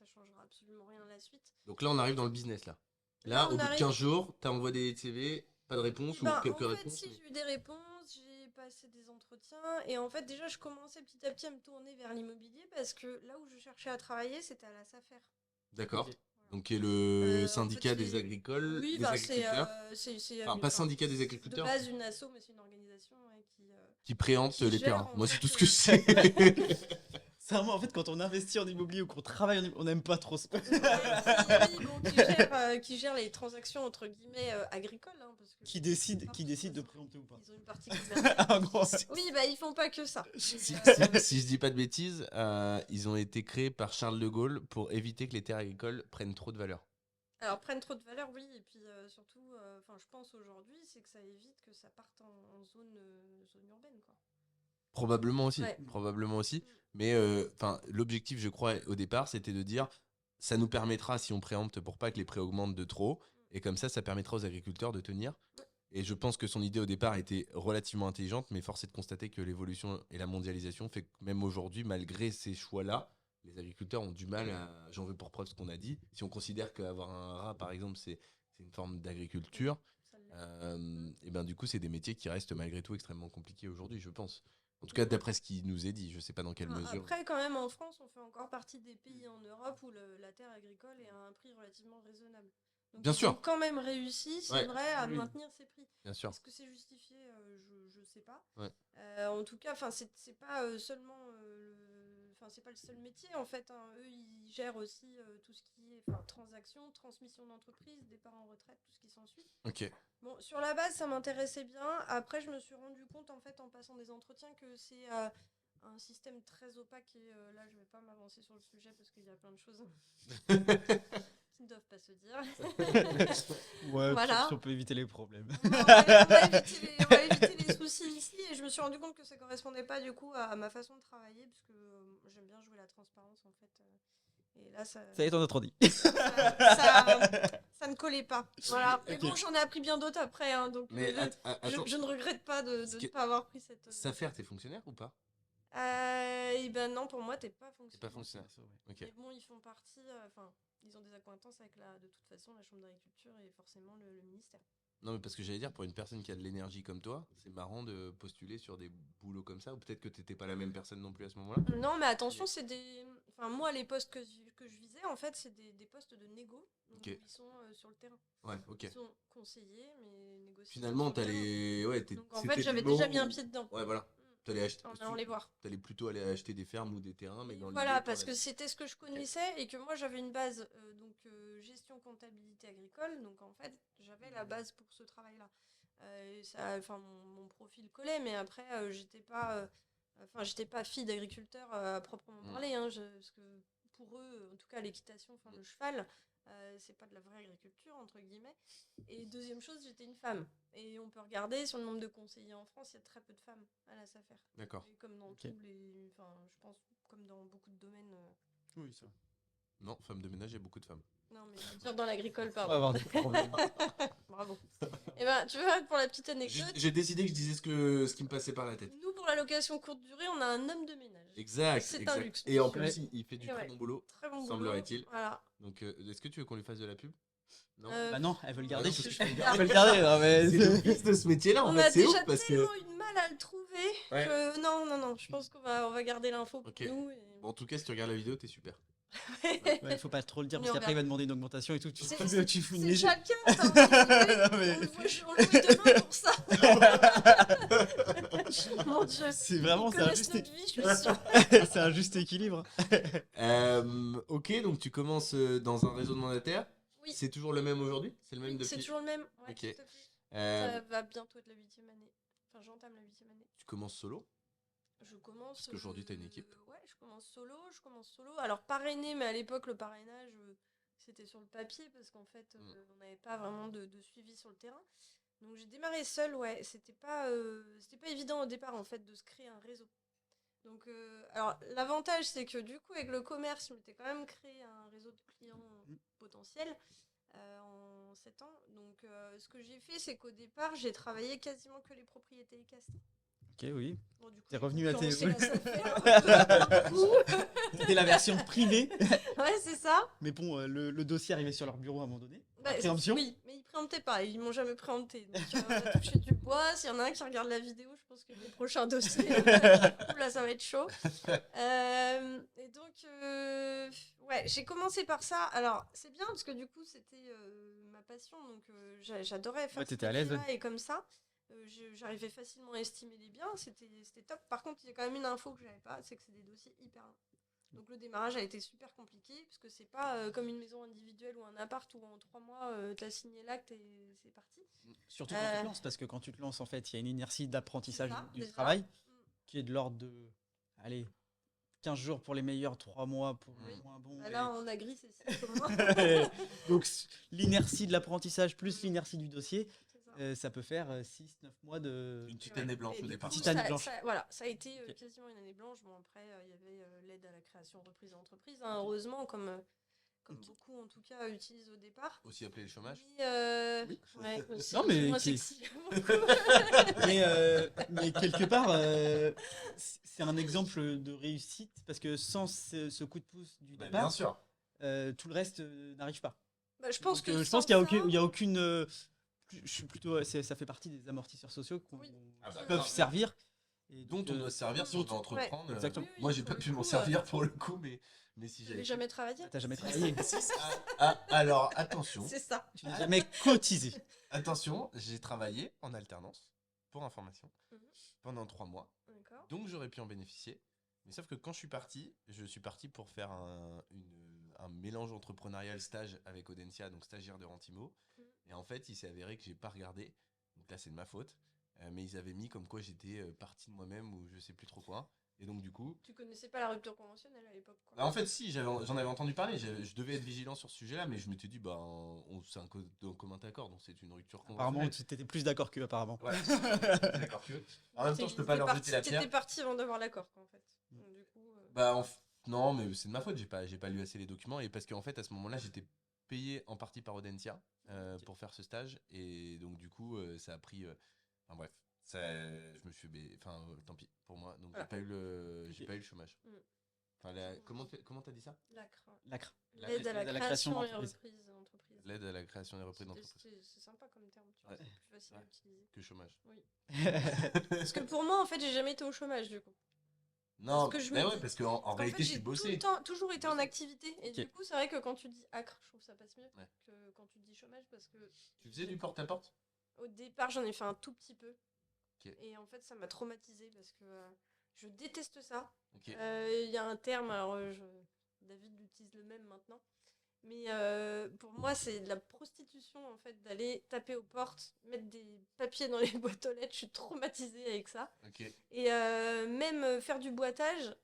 changera absolument rien à la suite. Donc là, on arrive dans le business, là. Là, Là, on au bout de arrive- 15 jours, t'as envoyé des CV, pas de réponse Eh ou ben, quelques en fait, réponses. si j'ai eu des réponses, j'ai passé des entretiens et en fait déjà je commençais petit à petit à me tourner vers l'immobilier parce que là où je cherchais à travailler c'était à la SAFER. D'accord. Ok. Donc, qui est le En syndicat fait, des agricoles, Oui, des bah, agriculteurs, c'est pas syndicat des de agriculteurs, base une asso, mais c'est une organisation qui préempte qui les gère, terrains. en Moi, c'est fait, tout ce que je sais. C'est vraiment, en fait, quand on investit en immobilier ou qu'on travaille en immobilier, on n'aime pas trop ça. oui, bon, qui gère les transactions entre guillemets agricoles, hein, parce que Qui décide de préempter ou pas. ils ont une partie commerciale. En gros, Oui, bah ils font pas que ça. Si je dis pas de bêtises, ils ont été créés par Charles de Gaulle pour éviter que les terres agricoles prennent trop de valeur. Alors prennent trop de valeur, oui, et puis surtout, enfin je pense aujourd'hui, c'est que ça évite que ça parte en zone urbaine, quoi. Probablement aussi, Ouais. probablement aussi. Mais l'objectif, je crois, au départ, c'était de dire, ça nous permettra, si on préempte, pour pas que les prix augmentent de trop, et comme ça permettra aux agriculteurs de tenir. Et je pense que son idée au départ était relativement intelligente, mais force est de constater que l'évolution et la mondialisation fait que même aujourd'hui, malgré ces choix-là, les agriculteurs ont du mal à... J'en veux pour preuve ce qu'on a dit. Si on considère qu'avoir un rat, par exemple, c'est une forme d'agriculture, Ça l'est. et ben du coup, c'est des métiers qui restent malgré tout extrêmement compliqués aujourd'hui, je pense. En tout cas, d'après ce qu'il nous est dit, je sais pas dans quelle mesure. Après, quand même, en France, on fait encore partie des pays en Europe où la terre agricole est à un prix relativement raisonnable. Donc, Bien ils sûr. ont quand même réussi, c'est Ouais. vrai, à Oui. maintenir ces prix. Bien sûr. Est-ce que c'est justifié je sais pas. Ouais. En tout cas, c'est pas seulement c'est pas le seul métier en fait, hein. Eux, ils gèrent aussi tout ce qui est transactions, transmission d'entreprise, départ en retraite, tout ce qui s'ensuit. Ok. Bon, sur la base, ça m'intéressait bien. Après, je me suis rendu compte, en fait, en passant des entretiens, que c'est un système très opaque. Et là, je vais pas m'avancer sur le sujet parce qu'il y a plein de choses qui ne doivent pas se dire. Ouais, Voilà. si on peut éviter les problèmes. On va éviter les soucis ici. Et je me suis rendu compte que ça correspondait pas, du coup, à ma façon de travailler. Parce que j'aime bien jouer la transparence, en fait. Et là, ça Ça y est, t'en as trop dit. ça ne collait pas. Voilà. Mais Ok. bon, j'en ai appris bien d'autres après. Hein, donc, Mais attends, je ne regrette pas de Ce ne qui- pas avoir pris cette. Safer, t'es fonctionnaire ou pas? Et ben non, pour moi, t'es pas T'es fonctionnaire. pas fonctionnaire. Ok. Mais bon, ils font partie. Ils ont des accointances avec de toute façon, la Chambre d'agriculture et forcément le ministère. Non, mais parce que j'allais dire, pour une personne qui a de l'énergie comme toi, c'est marrant de postuler sur des boulots comme ça, ou peut-être que t'étais pas la même personne non plus à ce moment-là. Non, mais attention, c'est des. Enfin, moi, les postes que je visais, en fait, c'est des postes de négo. Donc, Ok. ils sont sur le terrain. Ouais, ok. Ils sont conseillers, mais négociants. Finalement, sur le t'allais. terrain. Ouais, Donc, en fait, j'avais déjà mis un pied dedans. Ouais, voilà. T'allais acheter. En allant les voir. T'allais plutôt aller acheter des fermes ou des terrains, mais Et dans voilà, l'idée, parce que c'était ce que je connaissais et que moi j'avais une base gestion comptabilité agricole, donc en fait j'avais la base pour ce travail-là. Mon profil collait, mais après j'étais pas fille d'agriculteur à proprement parler, hein, parce que pour eux, en tout cas l'équitation, le cheval, c'est pas de la vraie agriculture entre guillemets. Et deuxième chose, j'étais une femme. Et on peut regarder sur le nombre de conseillers en France, il y a très peu de femmes à la SAFER. D'accord. Et comme dans tous les, je pense comme dans beaucoup de domaines. Oui, ça. Non, femme de ménage, il y a beaucoup de femmes. Non, mais je veux dire dans l'agricole, On va pardon. avoir des problèmes. Bravo. Et ben, tu vois, pour la petite anecdote, J'ai décidé que je disais ce qui me passait par la tête. nous pour la location courte durée, on a un homme de ménage. Exact. C'est exact. un luxe. Et en Ouais. plus, il fait du Et très ouais. bon boulot. Très bon boulot. Semblerait-il. Voilà. Donc, est-ce que tu veux qu'on lui fasse de la pub? Non. Bah non, elle veut le garder. non, parce que je Elle vais veut le garder. Non, mais C'est le fils de ce métier-là, en On fait. a C'est ouf déjà parce que. tellement eu de mal à le trouver Ouais. que non, je pense qu'on va garder l'info pour Ok. nous. Bon, en tout cas, si tu regardes la vidéo, t'es super. ouais, faut pas trop le dire On parce y qu'après il revient. va demander une augmentation et tout. Tu C'est fous une c'est légère. déjà le cas. Non, mais- On le voit demain pour ça. Mon Dieu. C'est vraiment, Ils c'est un connaissent juste, notre vie, je suis sûre. c'est un juste équilibre. Ok, donc tu commences dans un réseau de mandataires. Oui. C'est toujours le même aujourd'hui? C'est le même C'est depuis. toujours le même. Ouais, Ok. tout à fait. Euh, Ça va bientôt être la 8e année. Enfin, j'entame la 8e année. tu commences solo? Je commence. Parce qu'aujourd'hui, t'as une équipe. Ouais, je commence solo. Alors, parrainé, mais à l'époque, le parrainage, c'était sur le papier parce qu'en fait, on n'avait pas vraiment de suivi sur le terrain. Donc, j'ai démarré seule, ouais. C'était pas évident au départ, en fait, de se créer un réseau. Donc, alors, l'avantage, c'est que du coup, avec le commerce, je m'étais quand même créé un réseau de clients potentiels en 7 ans. Donc, ce que j'ai fait, c'est qu'au départ, j'ai travaillé quasiment que les propriétés équestres. Ok, oui. Bon, du coup, T'es j'ai revenu à tes- concurrencé la SAFER, pour le coup. C'était la version privée. Ouais, c'est ça. Mais bon, le dossier arrivait sur leur bureau à un moment donné. Bah, Préemption. oui, mais ils préemptaient pas, ils m'ont jamais préempté. Donc, on a touché du bois. S'il y en a un qui regarde la vidéo, je pense que les prochains dossiers, là, ça va être chaud. Et donc, ouais, j'ai commencé par ça. Alors, c'est bien parce que du coup, c'était ma passion. Donc, j'adorais faire Ouais, ce t'étais à l'aise, métier-là. Et comme ça, j'arrivais facilement à estimer les biens. C'était top. Par contre, il y a quand même une info que j'avais pas, c'est que c'est des dossiers hyper longs. Donc le démarrage a été super compliqué parce que c'est pas comme une maison individuelle ou un appart où en 3 mois t'as signé l'acte et c'est parti. Surtout quand tu te lances, parce que quand tu te lances, en fait, il y a une inertie d'apprentissage C'est ça, du déjà. travail qui est de l'ordre de, allez, 15 jours pour les meilleurs, 3 mois pour les moins bons. Bah là en agri c'est 6 mois. Donc l'inertie de l'apprentissage plus l'inertie du dossier, C'est ça. ça peut faire 6-9 mois de... Une petite année blanche Et au du départ. coup, Petite année blanche. voilà, ça a été Ok. quasiment une année blanche. Bon après il y avait l'aide à la création reprise d'entreprise, hein, heureusement comme beaucoup en tout cas utilisent au départ. Aussi appelé le chômage. Mais, Oui. ouais, aussi, Non, mais moins qui- sexy. mais quelque part, c'est un exemple de réussite parce que sans ce coup de pouce du Bah, départ, bien sûr. tout le reste n'arrive pas. Bah, je pense Donc, que je pense sans qu'il y a ça- aucune, il y a aucune je suis plutôt, ça fait partie des amortisseurs sociaux qui Oui. Ah bah, peuvent grave. servir. Et Dont donc, on doit se servir si on veut entreprendre. Ouais. Exactement. Oui, oui, Moi, j'ai pour pas le pu m'en coup, servir pour le coup, mais si Vous j'avais. n'avez jamais travaillé. t'as jamais travaillé, Alors, attention. C'est ça. tu n'as jamais cotisé. Attention, j'ai travaillé en alternance, pour information, Mhm. pendant 3 mois. D'accord. Donc j'aurais pu en bénéficier. Mais sauf que quand je suis parti pour faire un mélange entrepreneurial stage avec Audencia, donc stagiaire de Rentimo. Mhm. Et en fait, il s'est avéré que j'ai pas regardé. Donc là, c'est de ma faute. Mais ils avaient mis comme quoi j'étais parti de moi-même ou je sais plus trop quoi. Et donc du coup, Tu connaissais pas la rupture conventionnelle à l'époque, quoi. bah, en fait, si, j'en avais entendu parler. Je devais être vigilant sur ce sujet-là, mais je m'étais dit, bah, c'est un commun accord, donc c'est une rupture Apparemment, conventionnelle. tu étais plus d'accord qu'eux, apparemment. Ouais, d'accord que. En même temps, je peux pas leur jeter la pierre. T'étais parti avant d'avoir l'accord, quoi, en fait. Donc, du coup, Bah, non, mais c'est de ma faute, j'ai pas lu assez les documents. Et parce qu'en fait, à ce moment-là, j'étais payé en partie par Audencia Ok. pour faire ce stage. Et donc, du coup, ça a pris. Enfin, bref, je me suis. Enfin, tant pis pour moi. Donc, Voilà. j'ai pas eu le chômage. Mm. Enfin, comment t'as dit ça? l'acre. L'acre. L'aide à la création et d'entreprise. reprise d'entreprise. L'aide à la création et reprise d'entreprise. C'est sympa comme terme, tu vois, Ouais. c'est plus facile à Ouais. utiliser. Que chômage. Oui. Parce que pour moi, en fait, j'ai jamais été au chômage, du coup. Non, que je me mais ouais, dis- parce qu'en Parce qu'en réalité, fait, tu j'ai bossais. toujours été en activité. Et Ok. du coup, c'est vrai que quand tu dis acre, je trouve que ça passe mieux Ouais. que quand tu dis chômage, parce que Tu faisais du porte-à-porte? au départ, j'en ai fait un tout petit peu. Ok. Et en fait, ça m'a traumatisée parce que je déteste ça. Ok. Il y a un terme, alors David utilise le même maintenant. Mais pour moi, c'est de la prostitution, en fait, d'aller taper aux portes, mettre des papiers dans les boîtes aux lettres. Je suis traumatisée avec ça. Ok. Et même faire du boitage,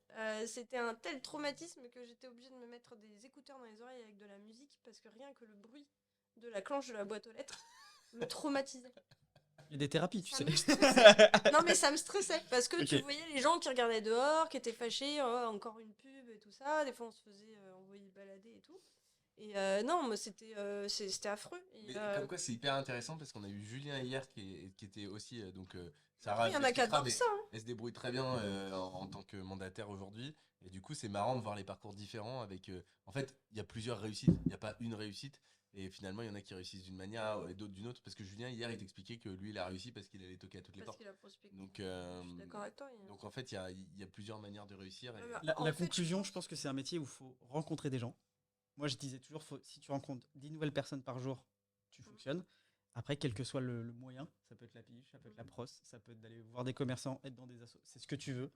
c'était un tel traumatisme que j'étais obligée de me mettre des écouteurs dans les oreilles avec de la musique parce que rien que le bruit de la clenche de la boîte aux lettres me traumatisait. Il y a des thérapies, tu Ça sais. me stressait. Non, mais ça me stressait parce que tu Ok. voyais les gens qui regardaient dehors, qui étaient fâchés, oh, encore une pub et tout ça. Des fois, on se faisait envoyer balader et tout. Et non, moi, c'était affreux. Et, Mais comme quoi, c'est hyper intéressant parce qu'on a eu Julien hier qui était aussi. il y en a qui adorent ça. Hein. Elle se débrouille très bien en tant que mandataire aujourd'hui. Et du coup, c'est marrant de voir les parcours différents avec. En fait, il y a plusieurs réussites. Il n'y a pas une réussite. Et finalement, il y en a qui réussissent d'une manière et d'autres d'une autre. Parce que Julien, hier, il t'expliquait que lui, il a réussi parce qu'il allait toquer à toutes les Parce portes. qu'il a prospecté. Donc, Je suis d'accord avec toi. donc en fait, il y a plusieurs manières de réussir. Et... Ouais, bah, La En fait, conclusion, je pense que c'est un métier où il faut rencontrer des gens. Moi, je disais toujours, si tu rencontres 10 nouvelles personnes par jour, tu fonctionnes. Après, quel que soit le moyen, ça peut être la pige, ça peut être la pros, ça peut être d'aller voir des commerçants, être dans des assos, c'est ce que tu veux.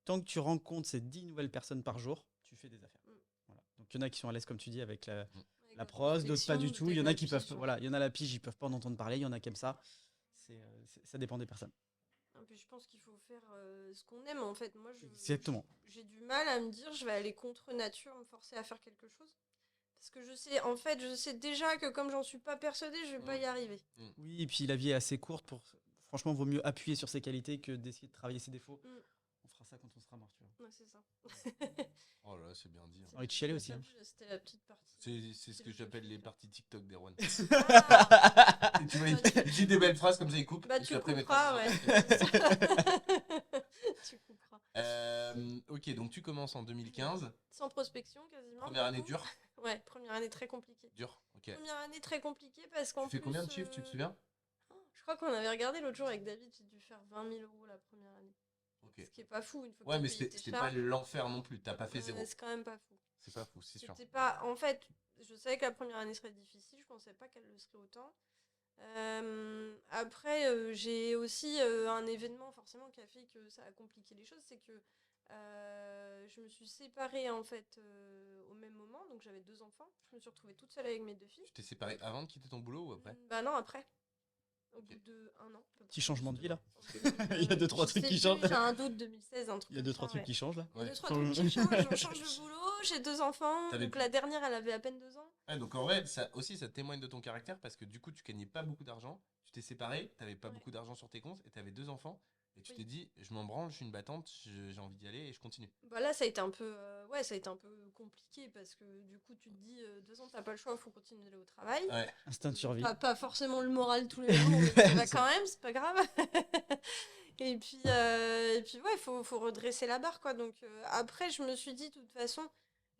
Tant que tu rencontres ces 10 nouvelles personnes par jour, tu fais des affaires. Voilà. Donc, il y en a qui sont à l'aise, comme tu dis, avec avec la pros, d'autres pas du tout. Il y en a qui peuvent, voilà. voilà, il y en a la pige, ils peuvent pas en entendre parler, il y en a qui aiment ça. Ça dépend des personnes. Puis je pense qu'il faut faire ce qu'on aime en fait. Moi, Exactement. j'ai du mal à me dire je vais aller contre nature, me forcer à faire quelque chose. Parce que je sais déjà que comme j'en suis pas persuadée, je vais pas y arriver. Oui, et puis la vie est assez courte pour. Franchement, vaut mieux appuyer sur ses qualités que d'essayer de travailler ses défauts. On fera ça quand on sera mort, tu vois. Ouais, c'est ça. Oh là là, c'est bien dit. On va te chialer aussi. Hein. C'était la petite partie. C'est ce que j'appelle les parties TikTok d'Erwan. Ah, Et tu vois, il dit des belles phrases comme ça, il coupe. bah et tu puis après, couperas, ouais. Tu couperas. Ok, donc tu commences en 2015. Sans prospection, quasiment. Première année du coup. dure. Ouais, première année très compliquée. Dur, ok. Première année très compliquée parce qu'en Tu fais plus... combien de chiffres, tu te souviens? Je crois qu'on avait regardé l'autre jour avec David, j'ai dû faire 20 000 € la première année. Ok. Ce qui est pas fou une fois que Ouais, t'as mais payé tes c'était charges. pas l'enfer non plus. T'as pas fait zéro. C'est quand même pas fou. C'est pas fou, c'est sûr. C'était pas... En fait, je savais que la première année serait difficile, je pensais pas qu'elle le serait autant. Après, j'ai aussi un événement forcément qui a fait que ça a compliqué les choses, c'est que je me suis séparée en fait au même moment, donc j'avais 2 enfants. Je me suis retrouvée toute seule avec mes 2 filles. Tu t'es séparé avant de quitter ton boulot ou après? Bah non, après. Au Ok. bout de 1 an. à peu Petit près. changement de vie là. Euh, Il y a 2-3 je trucs sais qui plus, changent. J'ai un doute 2016, un truc. Il y a comme 2-3 ça, trucs ouais. qui changent là. Il y a Ouais. 2-3 trucs qui changent. Je change de boulot, j'ai 2 enfants. T'avais Donc plus- la dernière, elle avait à peine 2 ans. Ouais, donc en vrai, ça aussi, ça témoigne de ton caractère parce que du coup, tu gagnais pas beaucoup d'argent. Tu t'es séparé, t'avais pas Ouais. beaucoup d'argent sur tes comptes et t'avais 2 enfants. Et tu Oui. t'es dit, je m'en branle, je suis une battante, j'ai envie d'y aller et je continue. Bah là, ça a été un peu, ouais, ça a été un peu compliqué parce que du coup, tu te dis, 2 ans, t'as pas le choix, faut continuer d'aller au travail. Ouais. Instinct de survie. Pas forcément le moral tous les jours, mais tu vas quand même, c'est pas grave. Et puis ouais, faut redresser la barre, quoi. Donc après, je me suis dit, de toute façon,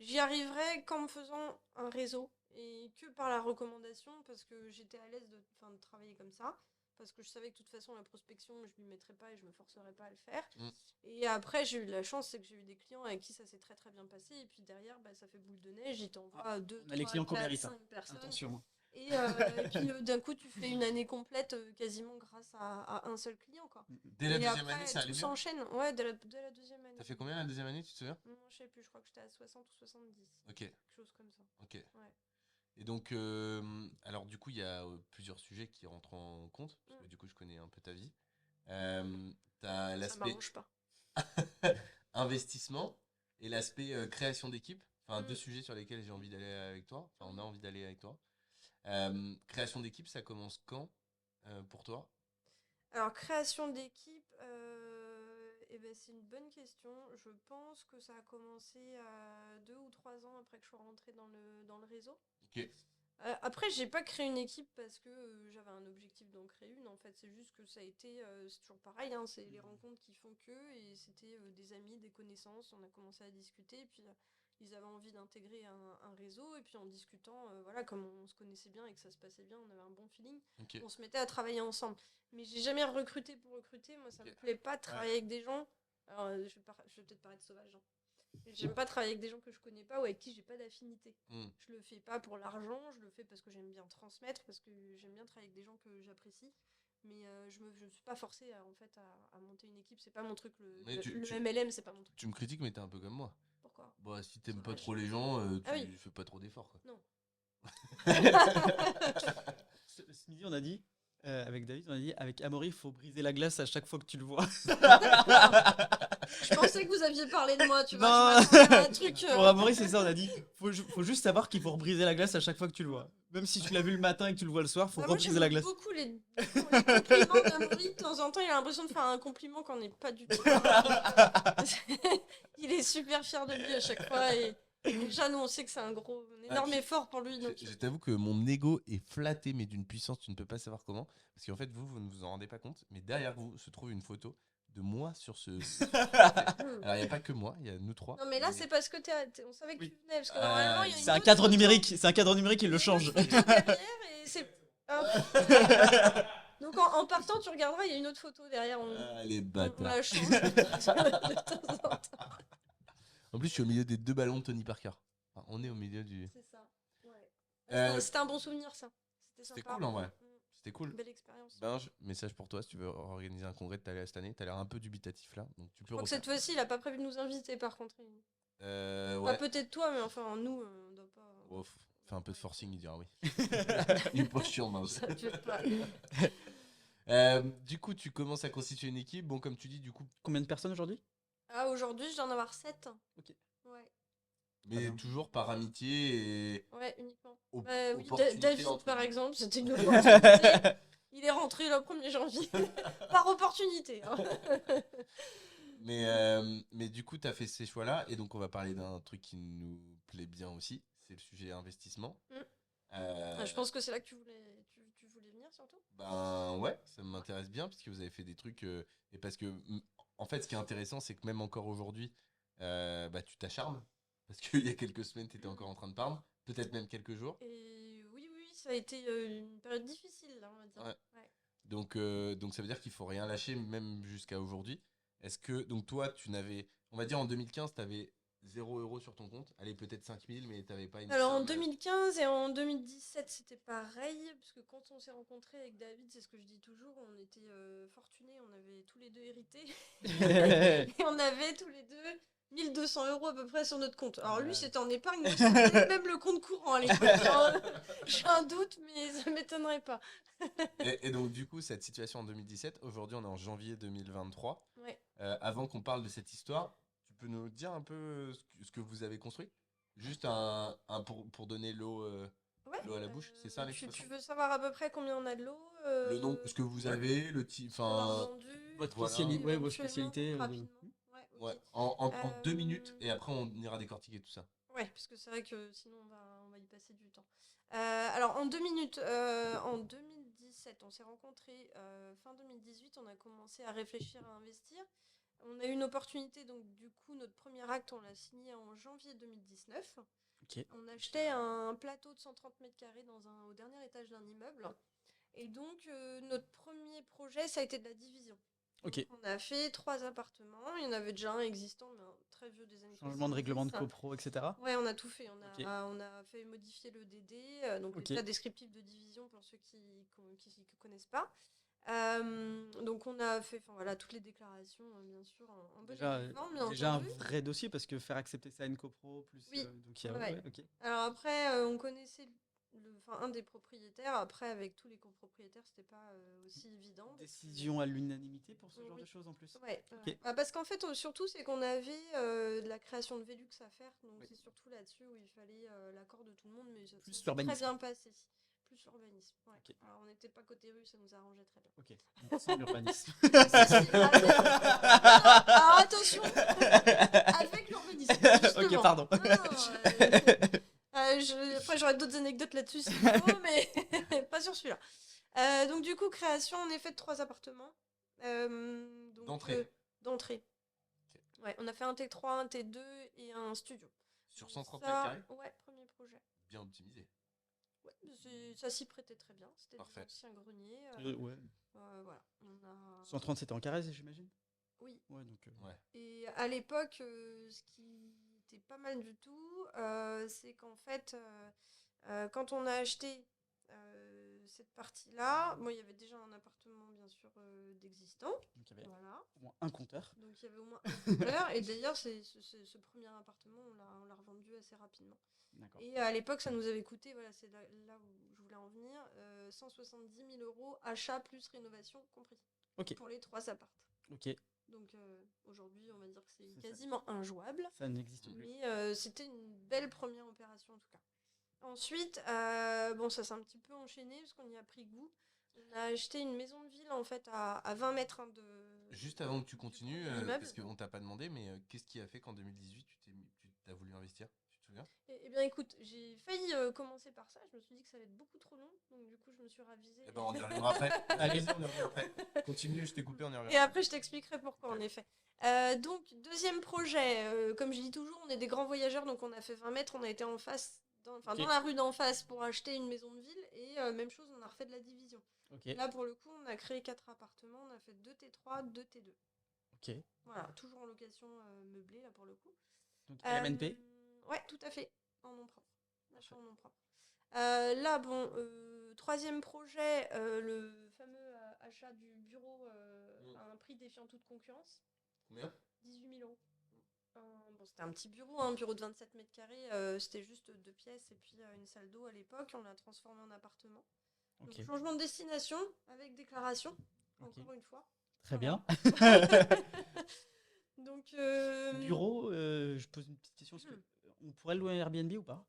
j'y arriverai qu'en me faisant un réseau et que par la recommandation parce que j'étais à l'aise de travailler comme ça. Parce que je savais que de toute façon, la prospection, je ne m'y mettrais pas et je me forcerais pas à le faire. Mm. Et après, j'ai eu de la chance, c'est que j'ai eu des clients avec qui ça s'est très très bien passé. Et puis derrière, bah, ça fait boule de neige, ils t'envoient 2, On a les 3, clients qu'on 4, mérite, hein. 5 personnes. Attention. Et puis d'un coup, tu fais une année complète quasiment grâce à un seul client, quoi. Dès la Et deuxième après, année, ça allait tout mieux. s'enchaîne. Ouais, dès la deuxième année. T'as fait combien la deuxième année, tu te souviens? Non, je sais plus, je crois que j'étais à 60 ou 70. Ok, Quelque chose comme ça. ok. Ouais. Et donc, alors du coup, il y a plusieurs sujets qui rentrent en compte, parce que du coup, je connais un peu ta vie. T'as Ça l'aspect m'arrange pas. investissement et l'aspect création d'équipe. Enfin, Mm. 2 sujets sur lesquels j'ai envie d'aller avec toi. Enfin, on a envie d'aller avec toi. Création d'équipe, ça commence quand pour toi? Alors, création d'équipe, eh ben, c'est une bonne question. Je pense que ça a commencé à 2 ou 3 ans après que je sois rentrée dans le réseau. Ok. Après, j'ai pas créé une équipe parce que j'avais un objectif d'en créer une. En fait, c'est juste que ça a été, c'est toujours pareil, hein, c'est les rencontres qui font que, et c'était des amis, des connaissances. On a commencé à discuter, et puis ils avaient envie d'intégrer un réseau, et puis en discutant, voilà, comme on se connaissait bien et que ça se passait bien, on avait un bon feeling. Ok. On se mettait à travailler ensemble. Mais j'ai jamais recruté pour recruter. Moi, ça Ok. me plaît pas de travailler avec des gens. Alors, je vais peut-être paraître sauvage, hein. J'aime pas travailler avec des gens que je connais pas ou avec qui j'ai pas d'affinité. Mm. Je le fais pas pour l'argent, je le fais parce que j'aime bien transmettre, parce que j'aime bien travailler avec des gens que j'apprécie. Mais je ne suis pas forcée à monter une équipe, c'est pas mon truc. Mais tu- Le MLM, c'est pas mon truc. Tu me critiques, mais t'es un peu comme moi. Pourquoi? Bah, si t'aimes pas Sauvage. trop les gens, tu Ah oui. fais pas trop d'efforts, quoi. Non. Ce midi, on a dit, avec David, on a dit, avec Amaury, il faut briser la glace à chaque fois que tu le vois. Je pensais que vous aviez parlé de moi, tu vois. Non. Je m'attendais à un truc. Pour Amaury, c'est ça, on a dit, faut juste savoir qu'il faut briser la glace à chaque fois que tu le vois. Même si tu l'as vu le matin et que tu le vois le soir, faut Bah, moi, rebriser j'aime la glace. beaucoup les compliments d'Amaury. De temps en temps, il a l'impression de faire un compliment qu'on n'est pas du tout. Il est super fier de lui à chaque fois. Et déjà, nous, on sait que c'est un énorme Ah, effort pour lui. Donc... Je t'avoue que mon ego est flatté, mais d'une puissance, tu ne peux pas savoir comment. Parce qu'en fait, vous ne vous en rendez pas compte, mais derrière vous se trouve une photo de moi sur ce. Alors, il n'y a pas que moi, il y a nous 3. Non, mais là, c'est parce que on savait que Oui. tu venais. Parce que normalement, il y a une C'est un autre cadre photo. numérique, c'est un cadre numérique, il le Il y a change. une autre photo derrière et c'est... Donc, en partant, tu regarderas, il y a une autre photo derrière. Ah, les On bâtards. la change de temps en temps. En plus, je suis au milieu des 2 ballons de Tony Parker. Enfin, on est au milieu du. C'est ça. Ouais. Euh, C'était un bon souvenir, ça. C'était sympa. cool, en vrai. C'était cool. Belle expérience. Binge, message pour toi si tu veux organiser un congrès de cette année. T'as l'air un peu dubitatif là, donc tu Je peux crois que cette fois-ci, il a pas prévu de nous inviter, par contre. ouais. Pas peut-être toi, mais enfin, nous, on doit pas... Oh, fais un peu de forcing, il dira oui. Une posture mince. Ça dure pas. Du coup, tu commences à constituer une équipe. Bon, comme tu dis, du coup, Combien de personnes aujourd'hui? Ah, aujourd'hui, je dois en avoir 7. Ok. Ouais, mais bien. toujours par amitié et ouais, uniquement. op- Oui, opportunité David, entre par nous. exemple, c'était une opportunité. Il est rentré le 1er janvier. Par opportunité. Hein. Mais du coup, tu as fait ces choix-là. Et donc, on va parler d'un truc qui nous plaît bien aussi. C'est le sujet investissement. Je pense que c'est là que tu voulais venir surtout. Ben ouais, ça m'intéresse bien parce que vous avez fait des trucs. Et parce que, en fait, ce qui est intéressant, c'est que même encore aujourd'hui, bah, tu t'acharnes. Parce qu'il y a quelques semaines, tu étais encore en train de parler. Peut-être même quelques jours. Et oui, ça a été une période difficile, là, on va dire. Ouais. Ouais. Donc ça veut dire qu'il faut rien lâcher, même jusqu'à aujourd'hui. Est-ce que, donc toi, tu n'avais, on va dire en 2015, tu avais 0 € sur ton compte. Allez, peut-être 5000, mais tu n'avais pas une Alors en somme, 2015 et en 2017, c'était pareil, parce que quand on s'est rencontrés avec David, c'est ce que je dis toujours, on était fortunés, on avait tous les deux hérité. Et on avait tous les deux 1200 € à peu près sur notre compte. Alors lui, c'était en épargne, moi, c'était même le compte courant à l'époque. J'ai un doute, mais ça m'étonnerait pas. Et donc, du coup, cette situation en 2017, aujourd'hui, on est en janvier 2023. Ouais. Avant qu'on parle de cette histoire, tu peux nous dire un peu ce que vous avez construit? Juste pour donner l'eau l'eau à la bouche, c'est ça tu l'expression? veux savoir à peu près combien on a de l'eau Le nom, ce que vous avez, le type, enfin, Votre voilà. spécialité, vos éventuellement, spécialités. rapidement. Ouais, ok. Ouais, en 2 Euh, minutes, et après on ira décortiquer tout ça. Ouais, parce que c'est vrai que sinon on va y passer du temps. Alors en 2 minutes, en 2017, on s'est rencontrés fin 2018, on a commencé à réfléchir à investir. On a eu une opportunité, donc du coup notre premier acte, on l'a signé en janvier 2019. Ok. On achetait un plateau de 130 mètres carrés au dernier étage d'un immeuble. Et donc notre premier projet, ça a été de la division. Ok. Donc, on a fait 3 appartements, il y en avait déjà un existant, mais un très vieux des années 70. Changement de règlement de copro, etc. Ouais, on a tout fait. Ok. On a fait modifier le DD, donc Ok. l'état descriptif de division pour ceux qui ne connaissent pas. Donc on a fait voilà, toutes les déclarations, bien sûr, en bonne et due forme, bien Déjà un entendu. vrai dossier parce que faire accepter ça à une copro plus. Oui. Donc il y a, Ouais. ok. Alors après, on connaissait un des propriétaires. Après, avec tous les copropriétaires, c'était pas aussi évident. Décision à l'unanimité pour ce genre Oui. de choses en plus. Ouais. Ok. Parce qu'en fait, surtout, c'est qu'on avait de la création de Velux à faire. Donc Oui. c'est surtout là-dessus où il fallait l'accord de tout le monde. Mais ça Plus s'est l'urbanisme. très bien passé. Plus l'urbanisme. Ouais. Ok. Alors on n'était pas côté rue, ça nous arrangeait très bien. Ok. Donc, sans l'urbanisme. Alors attention, avec l'urbanisme. Ok, justement. pardon. Après, j'aurais d'autres anecdotes là-dessus si il faut, mais pas sur celui-là. Donc, du coup, création en effet de 3 appartements. D'entrée. D'entrée. Ok. Ouais, on a fait un T3, un T2 et un studio. Sur 130 Ça, mètres carrés, ouais, premier projet. bien optimisé. Ouais, ça s'y prêtait très bien. C'était Parfait. des anciens greniers. Ouais. Voilà. On a... 130 c'était en carré, j'imagine. Oui. Ouais, donc. Ouais. Et à l'époque, ce qui était pas mal du tout, c'est qu'en fait, quand on a acheté cette partie-là, bon, il y avait déjà un appartement, bien sûr, d'existant. Donc il y avait Voilà. au moins un compteur. Donc il y avait au moins un compteur. Et d'ailleurs, ce premier appartement, on l'a revendu assez rapidement. D'accord. Et à l'époque, ça nous avait coûté, voilà, c'est là où je voulais en venir, 170 000 € achat plus rénovation compris. Ok. Pour les 3 apparts. Ok. Donc aujourd'hui, on va dire que c'est quasiment injouable. Ça n'existe plus. Mais c'était une belle première opération en tout cas. Ensuite, bon, ça s'est un petit peu enchaîné parce qu'on y a pris goût. On a acheté une maison de ville en fait à 20 mètres de. Juste avant que tu continues, l'immeuble. parce qu'on t'a pas demandé, mais qu'est-ce qui a fait qu'en 2018 tu as voulu investir? Tu te souviens? Eh bien écoute, j'ai failli commencer par ça. Je me suis dit que ça allait être beaucoup trop long. Donc du coup, je me suis ravisée. Eh ben, on y reviendra après. Allez-y, on y revient après. Continue, je t'ai coupé, on y revient. Et après, je t'expliquerai pourquoi, en effet. Donc, deuxième projet. Comme je dis toujours, on est des grands voyageurs, donc on a fait 20 mètres. On a été en face, dans la rue d'en face pour acheter une maison de ville. Et même chose, on a refait de la division. Ok. Là, pour le coup, on a créé 4 appartements. On a fait 2 T3, 2 T2. Ok. Voilà, toujours en location meublée, là, pour le coup. Donc LMNP. Ouais, tout à fait. En nom propre. Achat en nom propre. Là, bon, troisième projet, le fameux achat du bureau à un prix défiant toute concurrence. Combien? 18 000 €. Bon, c'était un petit bureau, un bureau de 27 mètres carrés. C'était juste 2 pièces et puis une salle d'eau à l'époque. On l'a transformé en appartement. Ok. Donc, changement de destination avec déclaration, Ok. encore une fois. Très Voilà. bien. Donc, Bureau, je pose une petite question. On pourrait le louer à Airbnb ou pas?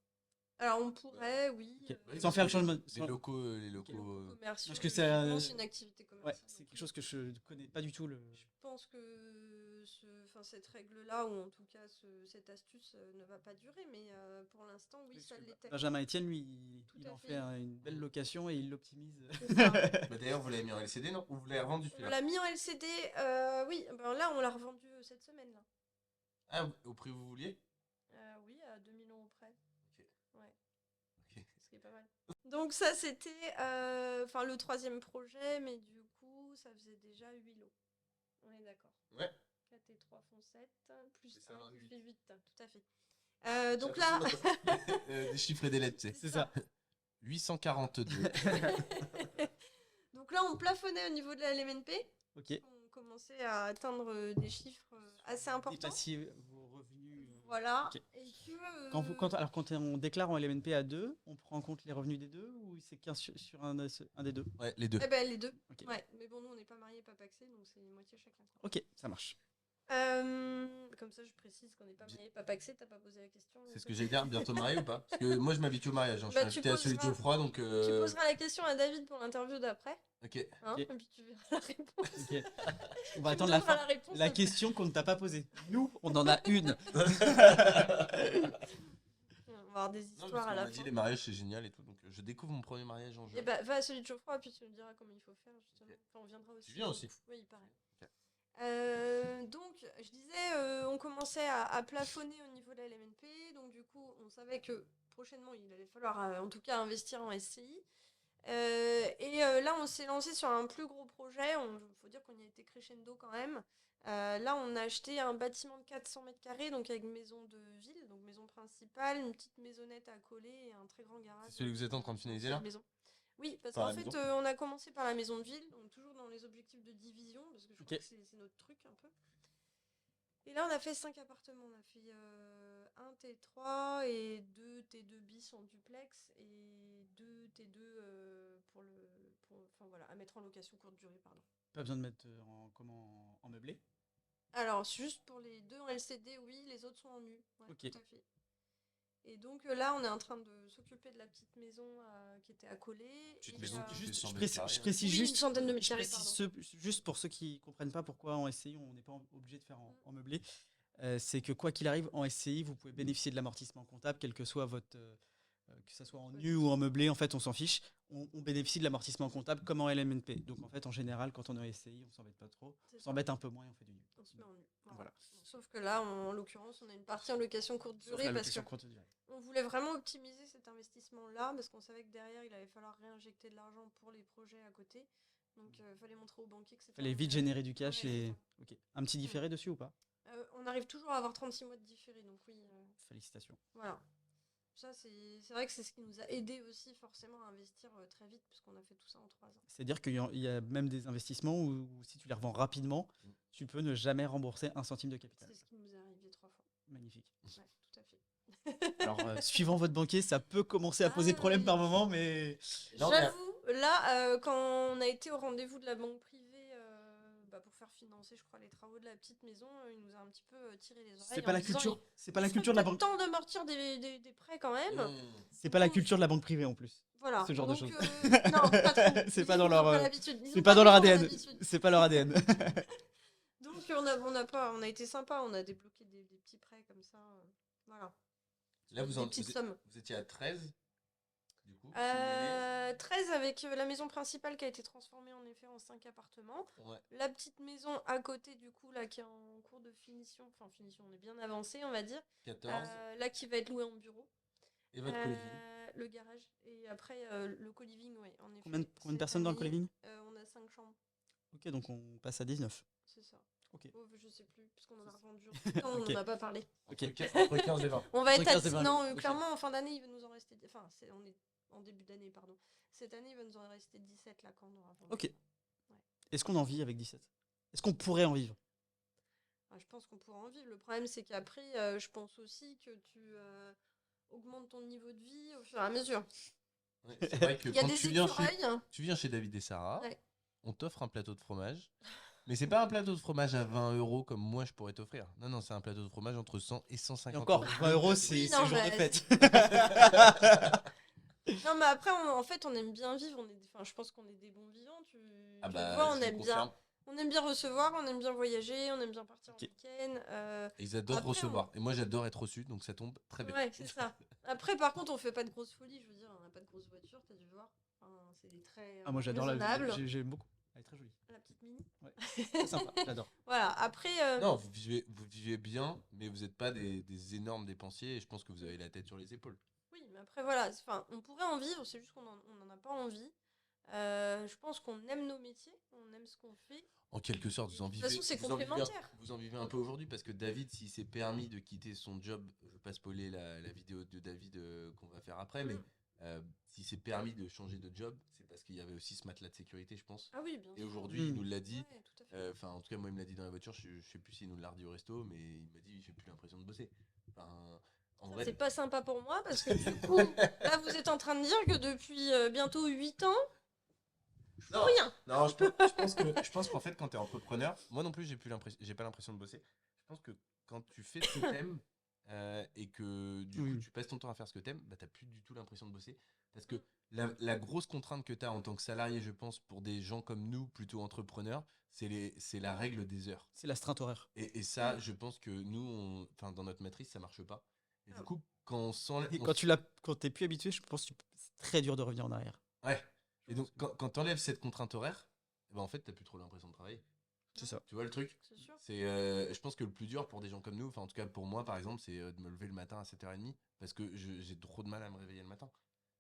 alors, on pourrait, oui. Ok. Sans faire le changement. Les locaux. Commerciaux, Parce que c'est une activité commerciale. Ouais, c'est quelque chose que je connais pas du tout. Je pense que cette règle-là, ou en tout cas cette astuce ne va pas durer, mais pour l'instant, oui, Parce ça que l'était. Benjamin Etienne, lui, Tout il à en fait. fait une belle location et il l'optimise. C'est ça. Bah, d'ailleurs, vous l'avez mis en LCD, non? Ou vous l'avez revendu On celui-là? l'a mis en LCD, oui, ben là, on l'a revendu cette semaine, là. Ah, au prix où vous vouliez? Oui, à 2000 € près. Ok. Ouais. Ok. Ce qui est pas mal. Donc ça, c'était le 3e projet, mais du coup, ça faisait déjà 8 lots. On est d'accord. Ouais. 4 et 3 font 7, plus C'est ça, 1 qui huit. fait 8, tout à fait. Donc là, Des chiffres et des lettres, tu sais. C'est ça. 842. donc là, on plafonnait au niveau de la LMNP. Ok. On commençait à atteindre des chiffres assez importants. Dépasser vos revenus. Voilà. Ok. Et que, Alors, quand on déclare en LMNP à deux, on prend en compte les revenus des deux ou c'est qu'un sur un des deux? Ouais, les deux. eh ben, les deux. Ok. Ouais. Mais bon, nous, on n'est pas mariés, pas paxés, donc c'est moitié chacun. Ok, ça marche. Comme ça, je précise qu'on n'est pas mariés, pas paxés. T'as pas posé la question. C'est ce que j'allais dire, bientôt marié ou pas? Parce que moi, je m'habitue au mariage. Hein. Je Bah, suis tu invité à celui de poseras- Geoffroy, donc. Tu poseras la question à David pour l'interview d'après. Ok. Hein, Ok. et puis tu verras la réponse. Ok. On Tu va me attendre la donneras fin. réponse La après. question qu'on ne t'a pas posée. Nous, on en a une. On va avoir des Non, parce histoires qu'on à la m'a dit fin. les mariages, c'est génial et tout. Donc, je découvre mon premier mariage en Et juin. bah, va à celui de Geoffroy, puis tu nous diras comment il faut faire, justement. Ok. Enfin, on viendra aussi. Tu viens aussi? Oui, il paraît. Ok. Donc, je disais, on commençait à plafonner au niveau de la LMNP. Donc, du coup, on savait que prochainement, il allait falloir en tout cas investir en SCI. Là, on s'est lancé sur un plus gros projet. Il faut dire qu'on y a été crescendo quand même. Là, on a acheté un bâtiment de 400 mètres carrés, donc avec maison de ville, donc maison principale, une petite maisonnette à coller et un très grand garage. C'est celui que vous êtes en train de finaliser là? Maison. Oui, parce Enfin, qu'en la fait, maison. on a commencé par la maison de ville, donc toujours dans les objectifs de division, parce que je crois Ok. que c'est notre truc un peu. Et là, on a fait 5 appartements. On a fait un T3 et 2 T2 bis en duplex et 2 T2 à mettre en location courte durée, pardon. Pas besoin de mettre en meublé. Alors, juste pour les 2 en LCD, oui, les autres sont en nu. Ouais, Ok. tout à fait. Et donc là, on est en train de s'occuper de la petite maison qui était à coller. Petite Et, maison qui fait Juste, 100 je mètres précise, carrés, je hein. précise oui, juste. une centaine de mètres Je carrés, précise pardon. juste pour ceux qui ne comprennent pas pourquoi en SCI on n'est pas obligé de faire en meublé. C'est que quoi qu'il arrive, en SCI, vous pouvez bénéficier de l'amortissement comptable, quel que soit votre. Que ça soit en nu ou en meublé, en fait, on s'en fiche. On bénéficie de l'amortissement comptable comme en LMNP. Donc, en fait, en général, quand on est en SCI, on s'embête pas trop. C'est On ça. s'embête un peu moins et on fait du nu. On se met en nu. Voilà. Sauf que là, en l'occurrence, on a une partie en location courte Sauf durée la parce location que courte durée. on voulait vraiment optimiser cet investissement-là parce qu'on savait que derrière, il allait falloir réinjecter de l'argent pour les projets à côté. Donc, il fallait montrer aux banquiers que c'était. Fallait vite générer du cash Ouais, et. Ok. Un petit différé dessus ou pas? on arrive toujours à avoir 36 mois de différé, donc oui. Félicitations. Voilà. Ça, c'est vrai que c'est ce qui nous a aidé aussi forcément à investir très vite parce qu'on a fait tout ça en 3 ans. C'est-à-dire qu'il y a même des investissements où si tu les revends rapidement, tu peux ne jamais rembourser un centime de capital. C'est ce qui nous est arrivé 3 fois. Magnifique. Ouais, tout à fait. Alors, suivant votre banquier, ça peut commencer à poser problème oui. par moment, mais. Non, mais- J'avoue, là, quand on a été au rendez-vous de la banque privée pour faire financer, je crois, les travaux de la petite maison, il nous a un petit peu tiré les oreilles. C'est pas en la disant, culture. il- C'est pas la il culture de la serait banque. peut-être temps d'amortir des prêts quand même. C'est pas la culture de la banque privée en plus. Voilà. Ce genre de Donc, choses. non, pas trop. C'est pas Ils dans ont leur, l'habitude. Ils C'est ont pas dans leur vraiment ADN. l'habitude. C'est pas leur ADN. Donc on a été sympa, on a débloqué des petits prêts comme ça. Voilà. Là, Des petites sommes. vous étiez à 13, du coup. 13 avec la maison principale qui a été transformée en effet en 5 appartements. Ouais. La petite maison à côté du coup là qui est en cours de finition, enfin finition, on est bien avancé on va dire. 14. Là qui va être loué en bureau. Et votre co-living. Le garage. Et après le co-living, oui, en effet. Combien de cette personnes dans le année, co-living? On a 5 chambres, Ok, donc on passe à 19. c'est ça. Ok. Oh, je sais plus, puisqu'on en a revendu. On Ok. n'en a pas parlé. Ok. Entre 15 et 20. On va être Entre 15 et à 20. non, Ok. clairement en fin d'année il va nous en rester. Enfin, on est en début d'année, pardon. Cette année il va nous en rester 17 là quand on aura vendu. Ok. Est-ce qu'on en vit avec 17? Est-ce qu'on pourrait en vivre? Je pense qu'on pourra en vivre. Le problème c'est qu'après, je pense aussi que tu augmentes ton niveau de vie au fur et à mesure. Ouais, c'est vrai que Il y a quand des tu viens chez David et Sarah, Ouais. on t'offre un plateau de fromage. Mais c'est pas un plateau de fromage à 20 € comme moi je pourrais t'offrir. Non, non, c'est un plateau de fromage entre 100 et 150 Et encore, €. 20 euros, c'est Oui, c'est non, le jour mais de fête. Non mais après en fait on aime bien vivre. Je pense qu'on est des bons vivants. Tu Ah le bah, vois, on je aime bien. confirme. On aime bien recevoir, on aime bien voyager, on aime bien partir en Ok. week-end. Et ils adorent Après, recevoir. Et moi, j'adore être reçu, donc ça tombe très bien. Ouais, c'est ça. Après, par contre, on fait pas de grosses folies. Je veux dire, on n'a pas de grosses voitures, t'as dû voir. Enfin, c'est des très Ah, moi j'adore raisonnables. j'aime beaucoup. Elle est très jolie. La petite mini. Ouais. C'est sympa, j'adore. Voilà, après. Non, vous vivez bien, mais vous n'êtes pas des énormes dépensiers et je pense que vous avez la tête sur les épaules. Oui, mais après, voilà. Enfin, on pourrait en vivre, c'est juste qu'on n'en a pas envie. Je pense qu'on aime nos métiers, on aime ce qu'on fait. En quelque sorte, De toute façon, c'est complémentaire. vous en vivez un peu aujourd'hui parce que David, s'il s'est permis de quitter son job, je ne veux pas spoiler la vidéo de David qu'on va faire après, mais s'il s'est permis de changer de job, c'est parce qu'il y avait aussi ce matelas de sécurité, je pense. Ah oui, bien Et sûr. aujourd'hui, il nous l'a dit. Ouais, tout à fait. Enfin, en tout cas, moi, il me l'a dit dans la voiture. Je sais plus s'il nous l'a redit au resto, mais il m'a dit j'ai plus l'impression de bosser. Enfin, en Ça, vrai, c'est pas sympa pour moi parce que du coup, là, vous êtes en train de dire que depuis bientôt 8 ans, je fais Non. rien. non, je pense qu'en fait, quand tu es entrepreneur, moi non plus, j'ai pas l'impression de bosser. Je pense que quand tu fais ce que t'aimes et que du coup, tu passes ton temps à faire ce que t'aimes, bah, t'as plus du tout l'impression de bosser. Parce que la grosse contrainte que tu as en tant que salarié, je pense, pour des gens comme nous, plutôt entrepreneurs, c'est la règle des heures. C'est l'astreinte horaire. Et ça, je pense que nous, enfin, dans notre matrice, ça marche pas. Et du coup, quand on sent. Et quand t'es plus habitué, je pense que c'est très dur de revenir en arrière. Ouais. Et donc, quand t'enlèves cette contrainte horaire, eh ben, en fait, t'as plus trop l'impression de travailler. C'est ça. Tu vois le truc? C'est sûr. Je pense que le plus dur pour des gens comme nous, enfin, en tout cas pour moi, par exemple, c'est de me lever le matin à 7h30 parce que j'ai trop de mal à me réveiller le matin.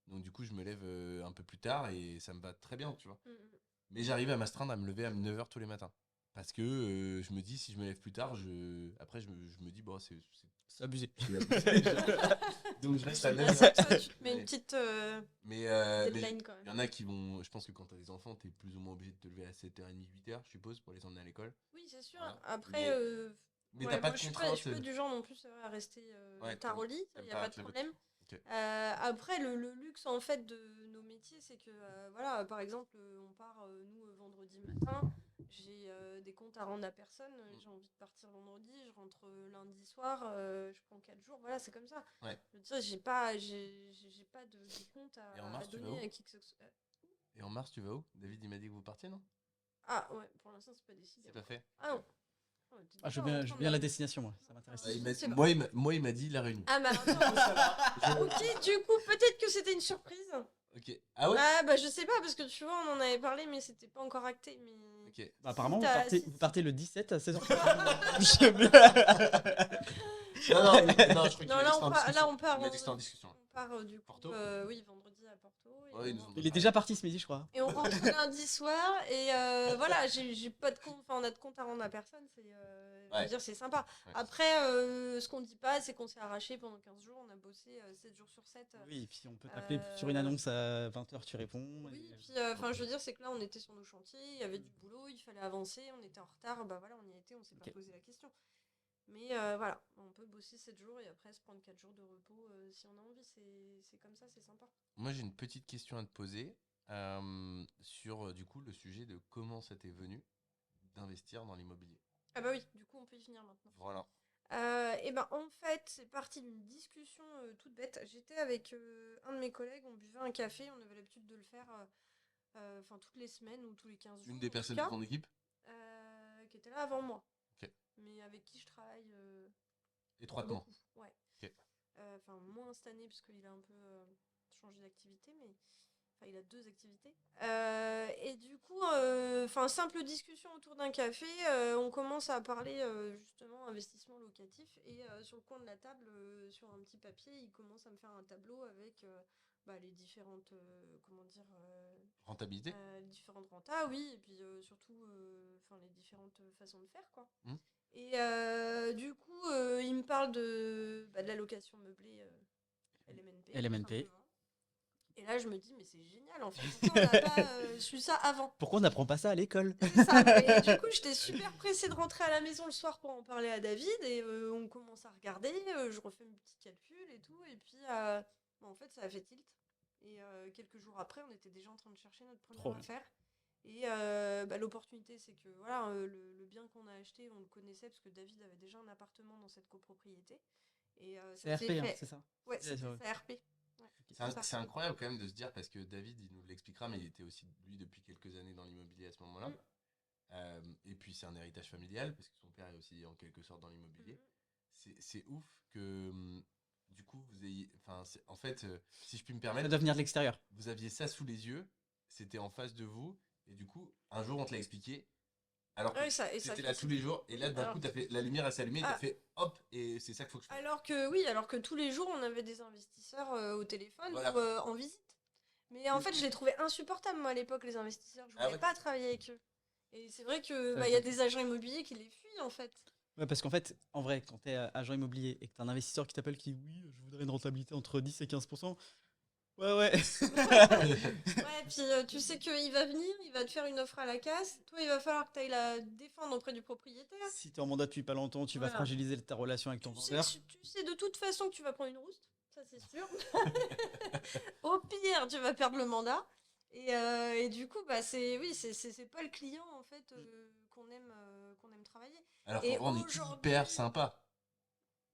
Donc, du coup, je me lève un peu plus tard et ça me va très bien, tu vois. Mais j'arrive à m'astreindre à me lever à 9h tous les matins. Parce que je me dis, si je me lève plus tard, après, je me dis, bon, C'est abusé. donc, je reste à Toi, 9h. tu te mets une petite Mais deadline quand il même. y en a qui vont. Je pense que quand t'as des enfants, t'es plus ou moins obligé de te lever à 7h30, 8h, je suppose, pour les emmener à l'école. Oui, c'est sûr. Voilà. Après, Mais ouais, t'as pas moi, de je contrainte. suis pas du genre non plus c'est vrai, à rester Ouais, tard au lit, il t'aimes n'y a pas de te lever problème. tôt. Ok. Après, le luxe en fait de nos métiers, c'est que voilà, par exemple, on part nous vendredi matin. J'ai des comptes à rendre à personne. J'ai envie de partir vendredi. Je rentre lundi soir. Je prends 4 jours. Voilà, c'est comme ça. Ouais. Je veux dire, j'ai pas de compte Et en à mars, tu vas donner où à qui que ce soit. Et en mars, tu vas où? David, il m'a dit que vous partiez, non? Ah ouais, pour l'instant, c'est pas décidé. C'est pas fait. Ah non. Ah, t'es Ah, je déjà en veux train bien de- la destination, moi. Ça m'intéresse. Ah, je sais pas. Moi, il m'a dit la Réunion. Ah bah attends. Ok, du coup, peut-être que c'était une surprise. Ok. Ah ouais? Ah bah je sais pas, parce que tu vois, on en avait parlé, mais c'était pas encore acté. Mais... Ok. Bah, apparemment, Si vous partez le 17 à 16h. Non, je crois qu'il Non, m'a dit que c'était en là, discussion. on part. Il m'a dit que c'était en discussion. On part du coup, Porto oui, vendredi à Porto. Et, Ouais, ils nous on ont rentre- Il est déjà parti ce midi, je crois. et on rentre lundi soir. Et voilà, j'ai pas de compte, enfin, on a de compte à rendre à personne. Je veux dire, c'est sympa. Ouais. Après, ce qu'on dit pas, c'est qu'on s'est arraché pendant 15 jours. On a bossé 7 jours sur 7. Oui, et puis on peut t'appeler sur une annonce à 20h, tu réponds. Oui, et- puis enfin, je veux dire, c'est que là, on était sur nos chantiers, il y avait du boulot, il fallait avancer, on était en retard, bah voilà, on y a été, on s'est pas Ok. posé la question. Mais voilà, on peut bosser 7 jours et après se prendre 4 jours de repos si on a envie, c'est comme ça, c'est sympa. Moi, j'ai une petite question à te poser sur du coup le sujet de comment ça t'est venu d'investir dans l'immobilier. Ah bah oui, du coup, on peut y finir maintenant. Voilà. Et ben en fait, c'est parti d'une discussion toute bête. J'étais avec un de mes collègues, on buvait un café, on avait l'habitude de le faire enfin toutes les semaines ou tous les 15 jours. Une des en tout personnes de cas, ton équipe qui était là avant moi. Ok. Mais avec qui je travaille étroitement. beaucoup. Ouais. Ok. Enfin, moins cette année, parce qu'il a un peu changé d'activité, mais enfin, il a 2 activités. Et du coup, enfin, simple discussion autour d'un café, on commence à parler justement investissement locatif. Et sur le coin de la table, sur un petit papier, il commence à me faire un tableau avec les différentes, comment dire, Rentabilité. les différentes rentas, oui, et puis surtout, enfin, les différentes façons de faire, quoi. Mmh. Et du coup, il me parle de la location meublée LMNP. LMNP. tout simplement. Et là, je me dis, mais c'est génial, en fait. Pourquoi on n'a pas su ça avant? Pourquoi on n'apprend pas ça à l'école? C'est ça. Et du coup, j'étais super pressée de rentrer à la maison le soir pour en parler à David. Et on commence à regarder. Je refais mes petits calculs et tout. Et puis, en fait, ça a fait tilt. Et quelques jours après, on était déjà en train de chercher notre Trop première bien. affaire. Et l'opportunité, c'est que voilà, le bien qu'on a acheté, on le connaissait parce que David avait déjà un appartement dans cette copropriété. Et ça C'est s'est RP, hein, fait. c'est ça? Ouais, C'est c'est vrai. RP. Ouais, ça. C'est incroyable quand même de se dire parce que David, il nous l'expliquera, mais il était aussi lui depuis quelques années dans l'immobilier à ce moment-là. Mm. Et puis c'est un héritage familial, parce que son père est aussi en quelque sorte dans l'immobilier. C'est ouf que du coup vous ayez... Enfin, en fait, si je puis me Ça permettre, doit venir de l'extérieur. vous aviez ça sous les yeux, c'était en face de vous, et du coup, un jour on te l'a expliqué, alors que Ouais, ça c'était fait- là tous les jours, et là d'un Alors- coup t'as fait, la lumière elle s'est allumée, et t'as Ah. fait hop, et c'est ça qu'il faut que je fasse. Alors que tous les jours, on avait des investisseurs au téléphone Voilà. ou en visite. Mais en fait, je les trouvais insupportables, moi, à l'époque, les investisseurs. Je Ah voulais ouais. pas travailler avec eux. Et c'est vrai que Ça, il y a des agents immobiliers qui les fuient, en fait. Ouais, parce qu'en fait, en vrai, quand tu es agent immobilier et que tu as un investisseur qui t'appelle qui dit oui, je voudrais une rentabilité entre 10 et 15%, ouais, ouais. Ouais, puis tu sais qu'il va venir, il va te faire une offre à la casse. Toi, il va falloir que tu ailles la défendre auprès du propriétaire. Si tu es en mandat depuis pas longtemps, tu vas Voilà. fragiliser ta relation avec ton vendeur. Tu sais de toute façon que tu vas prendre une rouste, ça c'est sûr. Au pire, tu vas perdre le mandat. Et du coup, bah, c'est pas le client en fait qu'on aime travailler. Alors Et qu'en vrai, on est aujourd'hui, hyper sympa.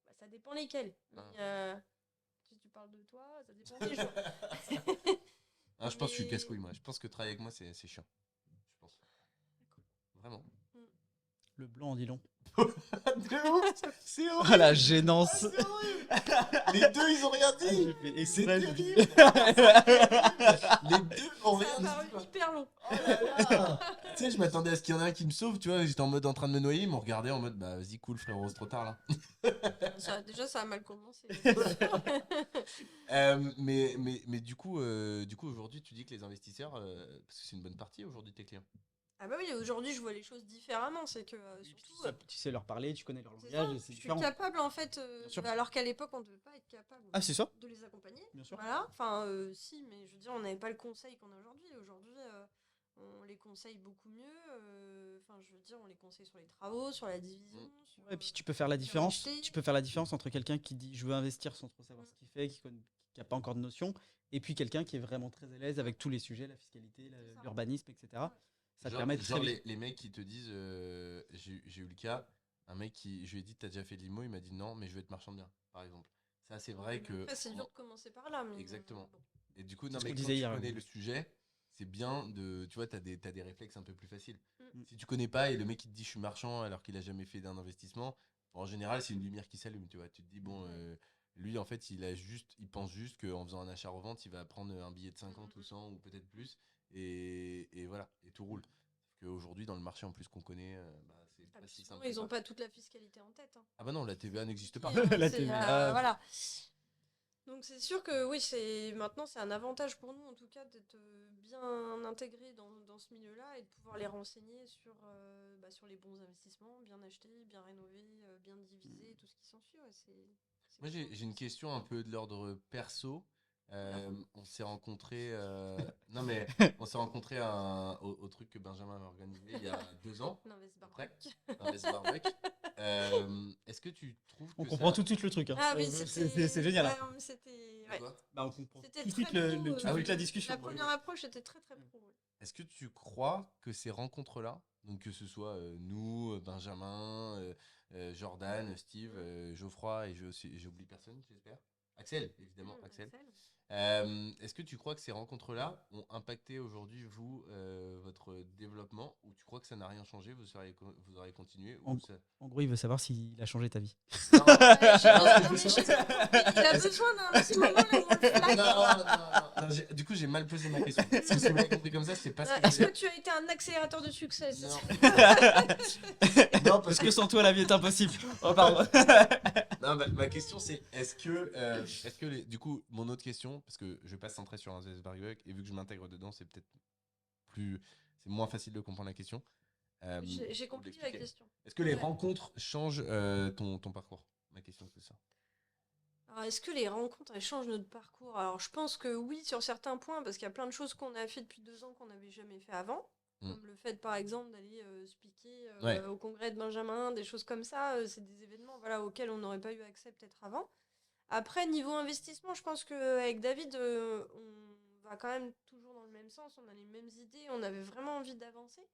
bah, ça dépend lesquels. Mais, Ah. si tu parles de toi, ça dépend des jours. Ah, je pense que je suis Mais- casse-couille, moi. Je pense que travailler avec moi, c'est chiant. Je pense. Vraiment. Le blanc en dit long. C'est Oh horrible. la gênance. Les deux, ils ont rien dit. J'ai fait C'est exprès, j'ai terrible. dit- Les deux ont Ça rien a dit. paru quoi. hyper long. Oh là là. Tu sais, je m'attendais à ce qu'il y en ait un qui me sauve, tu vois. J'étais en mode en train de me noyer, ils m'ont regardé en mode bah vas-y, cool, frérot, c'est trop tard là. Déjà, ça a mal commencé. Mais du coup, aujourd'hui, tu dis que les investisseurs, parce que c'est une bonne partie aujourd'hui, tes clients. Ah bah oui, aujourd'hui, je vois les choses différemment. C'est que surtout, Tu sais leur parler, tu connais leur c'est langage, ça, et je c'est suis différent. capable en fait, Bien sûr. alors qu'à l'époque, on ne devait pas être capable Ah, c'est ça de les accompagner. Bien sûr. Voilà, enfin, si, mais je veux dire, on n'avait pas le conseil qu'on a aujourd'hui. Aujourd'hui, on les conseille beaucoup mieux. Enfin, je veux dire, on les conseille sur les travaux, sur la division. Sur, Et puis tu peux faire la différence. acheter. Tu peux faire la différence entre quelqu'un qui dit je veux investir sans trop savoir ce qu'il fait, qui n'a pas encore de notion, et puis quelqu'un qui est vraiment très à l'aise avec tous les sujets, la fiscalité, C'est ça. l'urbanisme, etc. Ça te Genre, permet de très genre vite. les mecs qui te disent, j'ai eu le cas, un mec qui, je lui ai dit, t'as déjà fait de l'IMO, il m'a dit non, mais je veux être marchand de biens, par exemple. Ça, c'est vrai que. Après, c'est dur de commencer par là. Mais Exactement. bon. Et du coup, C'est non, ce mais qu'on quand disait tu hier, connais oui. le sujet, c'est bien de. Tu vois, t'as des réflexes un peu plus faciles. Mm. Si tu connais pas et le mec il te dit je suis marchand alors qu'il a jamais fait d'un investissement, en général, c'est une lumière qui s'allume, tu vois. Tu te dis, bon, lui, en fait, il pense juste qu'en faisant un achat-revente, il va prendre un billet de 50 ou 100 ou peut-être plus. Et voilà, et tout roule. Parce qu'aujourd'hui, dans le marché en plus qu'on connaît, c'est Ah, pas puis si souvent, simple. ils que n'ont ça. pas toute la fiscalité en tête. Hein. Ah bah non, la TVA n'existe pas. La C'est, TVA. voilà. Donc c'est sûr que oui, maintenant c'est un avantage pour nous en tout cas d'être bien intégrés dans ce milieu-là et de pouvoir les renseigner sur les bons investissements, bien acheter, bien rénover, bien diviser, tout ce qui s'ensuit. Ouais, Moi, j'ai une question un peu de l'ordre perso. On s'est rencontrés. Non, mais on s'est rencontrés au truc que Benjamin avait organisé il y a 2 ans. L'invest Après, Barbuck. Invest Barbuck. Est-ce que tu trouves On que comprend ça... tout de suite le truc. Hein. Ah oui, c'est génial. hein. Ouais, c'était. De Ouais. quoi Bah, on comprend C'était tout de très suite pro, tout de suite la discussion. La première approche était très très pro. Ouais. Est-ce que tu crois que ces rencontres-là, donc que ce soit nous, Benjamin, Jordan, Steve, Geoffroy et j'oublie personne, j'espère. Axel, évidemment, Axel. Est-ce que tu crois que ces rencontres-là ont impacté aujourd'hui, vous, votre développement, ou tu crois que ça n'a rien changé, vous aurez continué ou ça... En gros, il veut savoir s'il a changé ta vie. Non, Ouais, il a besoin d'un petit moment là où on le flag. non, du coup, j'ai mal posé ma question. Parce que si vous l'avez compris comme ça, c'est pas ce que Est-ce je que tu as été un accélérateur de succès c'est Non. ça Non, Parce que sans toi, la vie est impossible. Oh, pardon. Non, ma question c'est est-ce que du coup mon autre question, parce que je vais pas centrer sur un Barbuck et vu que je m'intègre dedans, c'est peut-être c'est moins facile de comprendre la question. J'ai pour compris la l'expliquer. question. Est-ce que les Ouais. rencontres changent ton parcours? Ma question c'est ça. Alors, est-ce que les rencontres, elles changent notre parcours? Alors, je pense que oui, sur certains points, parce qu'il y a plein de choses qu'on a fait depuis 2 ans qu'on n'avait jamais fait avant. Comme le fait, par exemple, d'aller speaker Ouais. au congrès de Benjamin, des choses comme ça. C'est des événements auxquels on n'aurait pas eu accès peut-être avant. Après, niveau investissement, je pense qu'avec David, on va quand même toujours dans le même sens. On a les mêmes idées. On avait vraiment envie d'avancer.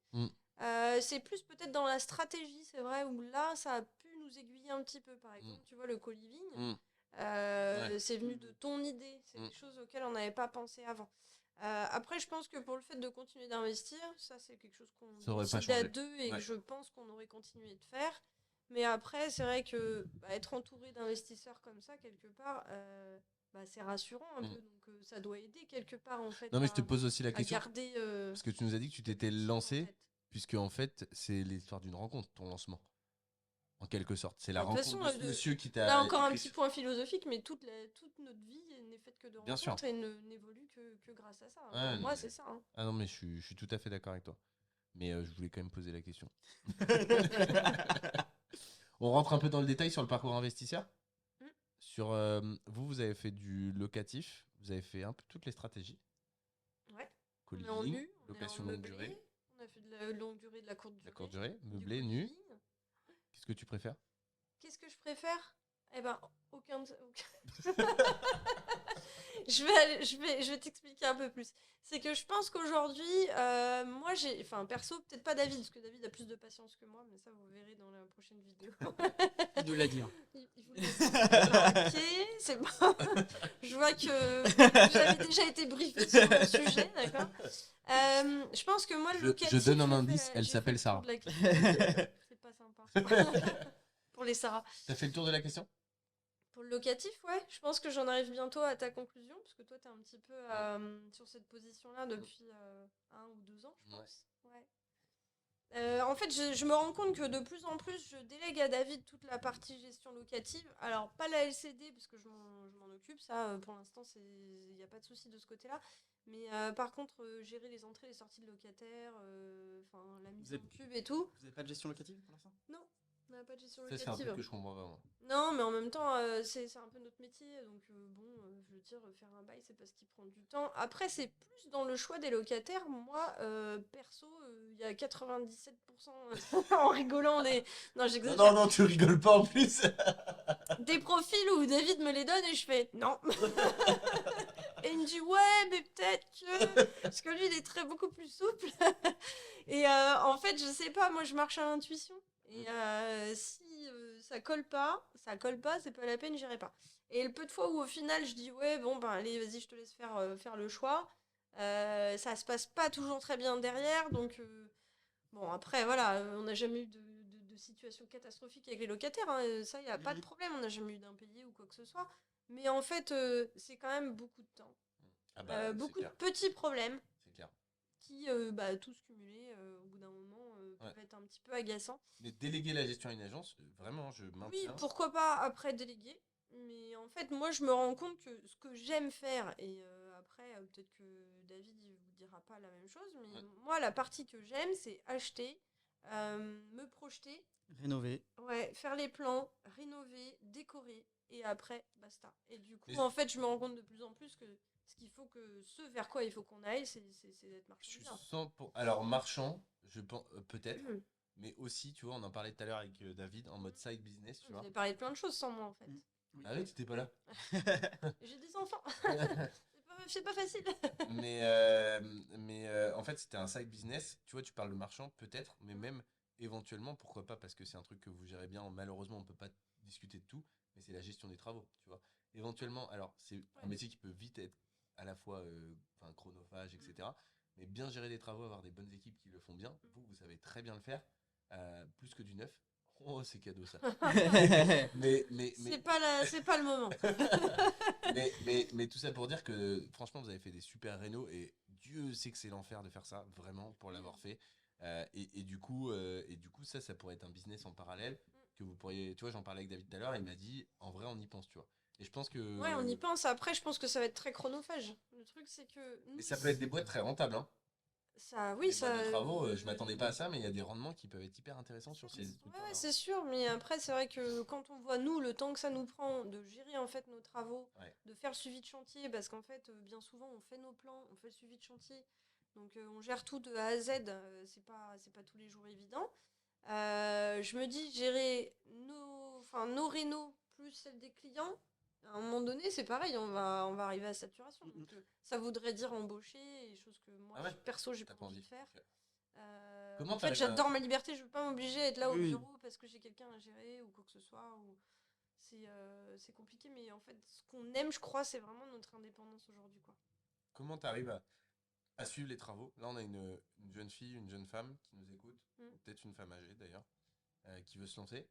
C'est plus peut-être dans la stratégie, c'est vrai, où là, ça a pu nous aiguiller un petit peu. Par exemple, tu vois, le co-living. C'est venu de ton idée. C'est des choses auxquelles on n'avait pas pensé avant. Après, je pense que pour le fait de continuer d'investir, ça c'est quelque chose qu'on décide à deux et que je pense qu'on aurait continué de faire. Mais après, c'est vrai que être entouré d'investisseurs comme ça, quelque part, c'est rassurant un peu. Donc ça doit aider quelque part en fait. Non, mais je te pose aussi la question. Garder, parce que tu nous as dit que tu t'étais lancé, puisque en fait, c'est l'histoire d'une rencontre, ton lancement. En quelque sorte. C'est la rencontre de ce monsieur qui t'a. Là, encore un petit point philosophique, mais toute notre vie n'est faite que de rencontres et n'évolue que grâce à ça. Pour moi, c'est ça. Hein. Ah non, mais je suis tout à fait d'accord avec toi. Mais je voulais quand même poser la question. On rentre un peu dans le détail sur le parcours investisseur. Sur vous avez fait du locatif, vous avez fait un peu toutes les stratégies. Ouais. Co-living, location longue durée. On a fait de la longue durée, de la courte durée. La courte durée, meublé, nu. Qu'est-ce que tu préfères? Qu'est-ce que je préfère? Eh ben, aucun. je vais t'expliquer un peu plus. C'est que je pense qu'aujourd'hui, moi enfin perso, peut-être pas David, parce que David a plus de patience que moi, mais ça vous verrez dans la prochaine vidéo. Il nous l'a dit. Hein. Il vous l'a dit. Ok, c'est bon. Je vois que j'avais déjà été briefée sur le sujet, d'accord. Je pense que moi, le locatif... Je donne un indice, elle s'appelle Sarah. C'est pas sympa. Pour les Sarah. T'as fait le tour de la question? Pour le locatif, ouais. Je pense que j'en arrive bientôt à ta conclusion, parce que toi, t'es un petit peu sur cette position-là depuis 1 ou 2 ans, je pense. Ouais. En fait, je me rends compte que de plus en plus, je délègue à David toute la partie gestion locative. Alors, pas la LCD, parce que je m'en occupe. Ça, pour l'instant, il n'y a pas de souci de ce côté-là. Mais par contre, gérer les entrées et les sorties de locataires, la mise en cube et tout. Vous n'avez pas de gestion locative pour l'instant? Non. On n'a pas de gestion locative. Ça, c'est un truc que je comprends pas, moi. Non, mais en même temps, c'est un peu notre métier. Donc, je veux dire, faire un bail, c'est parce qu'il prend du temps. Après, c'est plus dans le choix des locataires. Moi, perso, il y a 97% en rigolant. Non, j'exagère. Non, tu rigoles pas en plus. Des profils où David me les donne et je fais non. Et il me dit ouais, mais peut-être que. Parce que lui, il est beaucoup plus souple. Et en fait, je sais pas, moi, je marche à l'intuition. Et si ça colle pas, c'est pas la peine, j'irai pas. Et le peu de fois où au final je dis ouais, bon, ben allez, vas-y, je te laisse faire le choix, ça se passe pas toujours très bien derrière. Donc, bon, après, voilà, on n'a jamais eu de situation catastrophique avec les locataires. Hein, ça, il n'y a pas de problème, on n'a jamais eu d'impayé ou quoi que ce soit. Mais en fait, c'est quand même beaucoup de temps. Beaucoup de petits problèmes. C'est clair. Qui, tous cumulés, au bout d'un moment, peuvent être un petit peu agaçants. Mais déléguer la gestion à une agence, vraiment, je maintiens. Oui, pourquoi pas après déléguer. Mais en fait, moi, je me rends compte que ce que j'aime faire, et après, peut-être que David, il vous dira pas la même chose, mais moi, la partie que j'aime, c'est acheter, me projeter. Rénover. Ouais, faire les plans, rénover, décorer, et après, basta. Et du coup, en fait, je me rends compte de plus en plus que ce vers quoi il faut qu'on aille, c'est d'être marchand. Alors, marchand, je pense, peut-être, mais aussi, tu vois, on en parlait tout à l'heure avec David, en mode side business, tu vois. Vous avez parlé de plein de choses sans moi, en fait. Ah oui, t'étais pas là. J'ai des enfants. C'est pas facile. mais en fait, c'était un side business. Tu vois, tu parles de marchand, peut-être, mais même éventuellement, pourquoi pas, parce que c'est un truc que vous gérez bien. Malheureusement, on peut pas discuter de tout, mais c'est la gestion des travaux, tu vois. Éventuellement, alors, c'est un métier qui peut vite être à la fois chronophage, etc. Mais bien gérer des travaux, avoir des bonnes équipes qui le font bien, vous savez très bien le faire, plus que du neuf. Oh, c'est cadeau ça. mais c'est pas le moment. mais tout ça pour dire que franchement, vous avez fait des super rénaux et Dieu sait que c'est l'enfer de faire ça, vraiment, pour l'avoir fait. Et du coup, ça pourrait être un business en parallèle que vous pourriez. Tu vois, j'en parlais avec David tout à l'heure, il m'a dit en vrai, on y pense, tu vois. Et je pense que. Ouais, on y pense. Après, je pense que ça va être très chronophage. Le truc, c'est que. Mais ça peut être des boîtes très rentables, hein. Ça, oui, ça. Boîtes de travaux, je m'attendais pas à ça, mais il y a des rendements qui peuvent être hyper intéressants sur ces trucs. Ouais, c'est sûr, mais après, c'est vrai que quand on voit, nous, le temps que ça nous prend de gérer en fait nos travaux, de faire le suivi de chantier, parce qu'en fait, bien souvent, on fait nos plans, on fait le suivi de chantier, donc on gère tout de A à Z, c'est pas tous les jours évident. Je me dis, gérer nos rénaux plus celles des clients, à un moment donné, c'est pareil, on va arriver à saturation. Donc, ça voudrait dire embaucher, et choses que moi, perso, j'ai pas envie de faire. En fait, j'adore ma liberté, je veux pas m'obliger à être là au bureau parce que j'ai quelqu'un à gérer ou quoi que ce soit. c'est compliqué, mais en fait, ce qu'on aime, je crois, c'est vraiment notre indépendance aujourd'hui, quoi. Comment tu arrives à suivre les travaux? Là, on a une jeune fille, une jeune femme qui nous écoute, peut-être une femme âgée d'ailleurs, qui veut se lancer,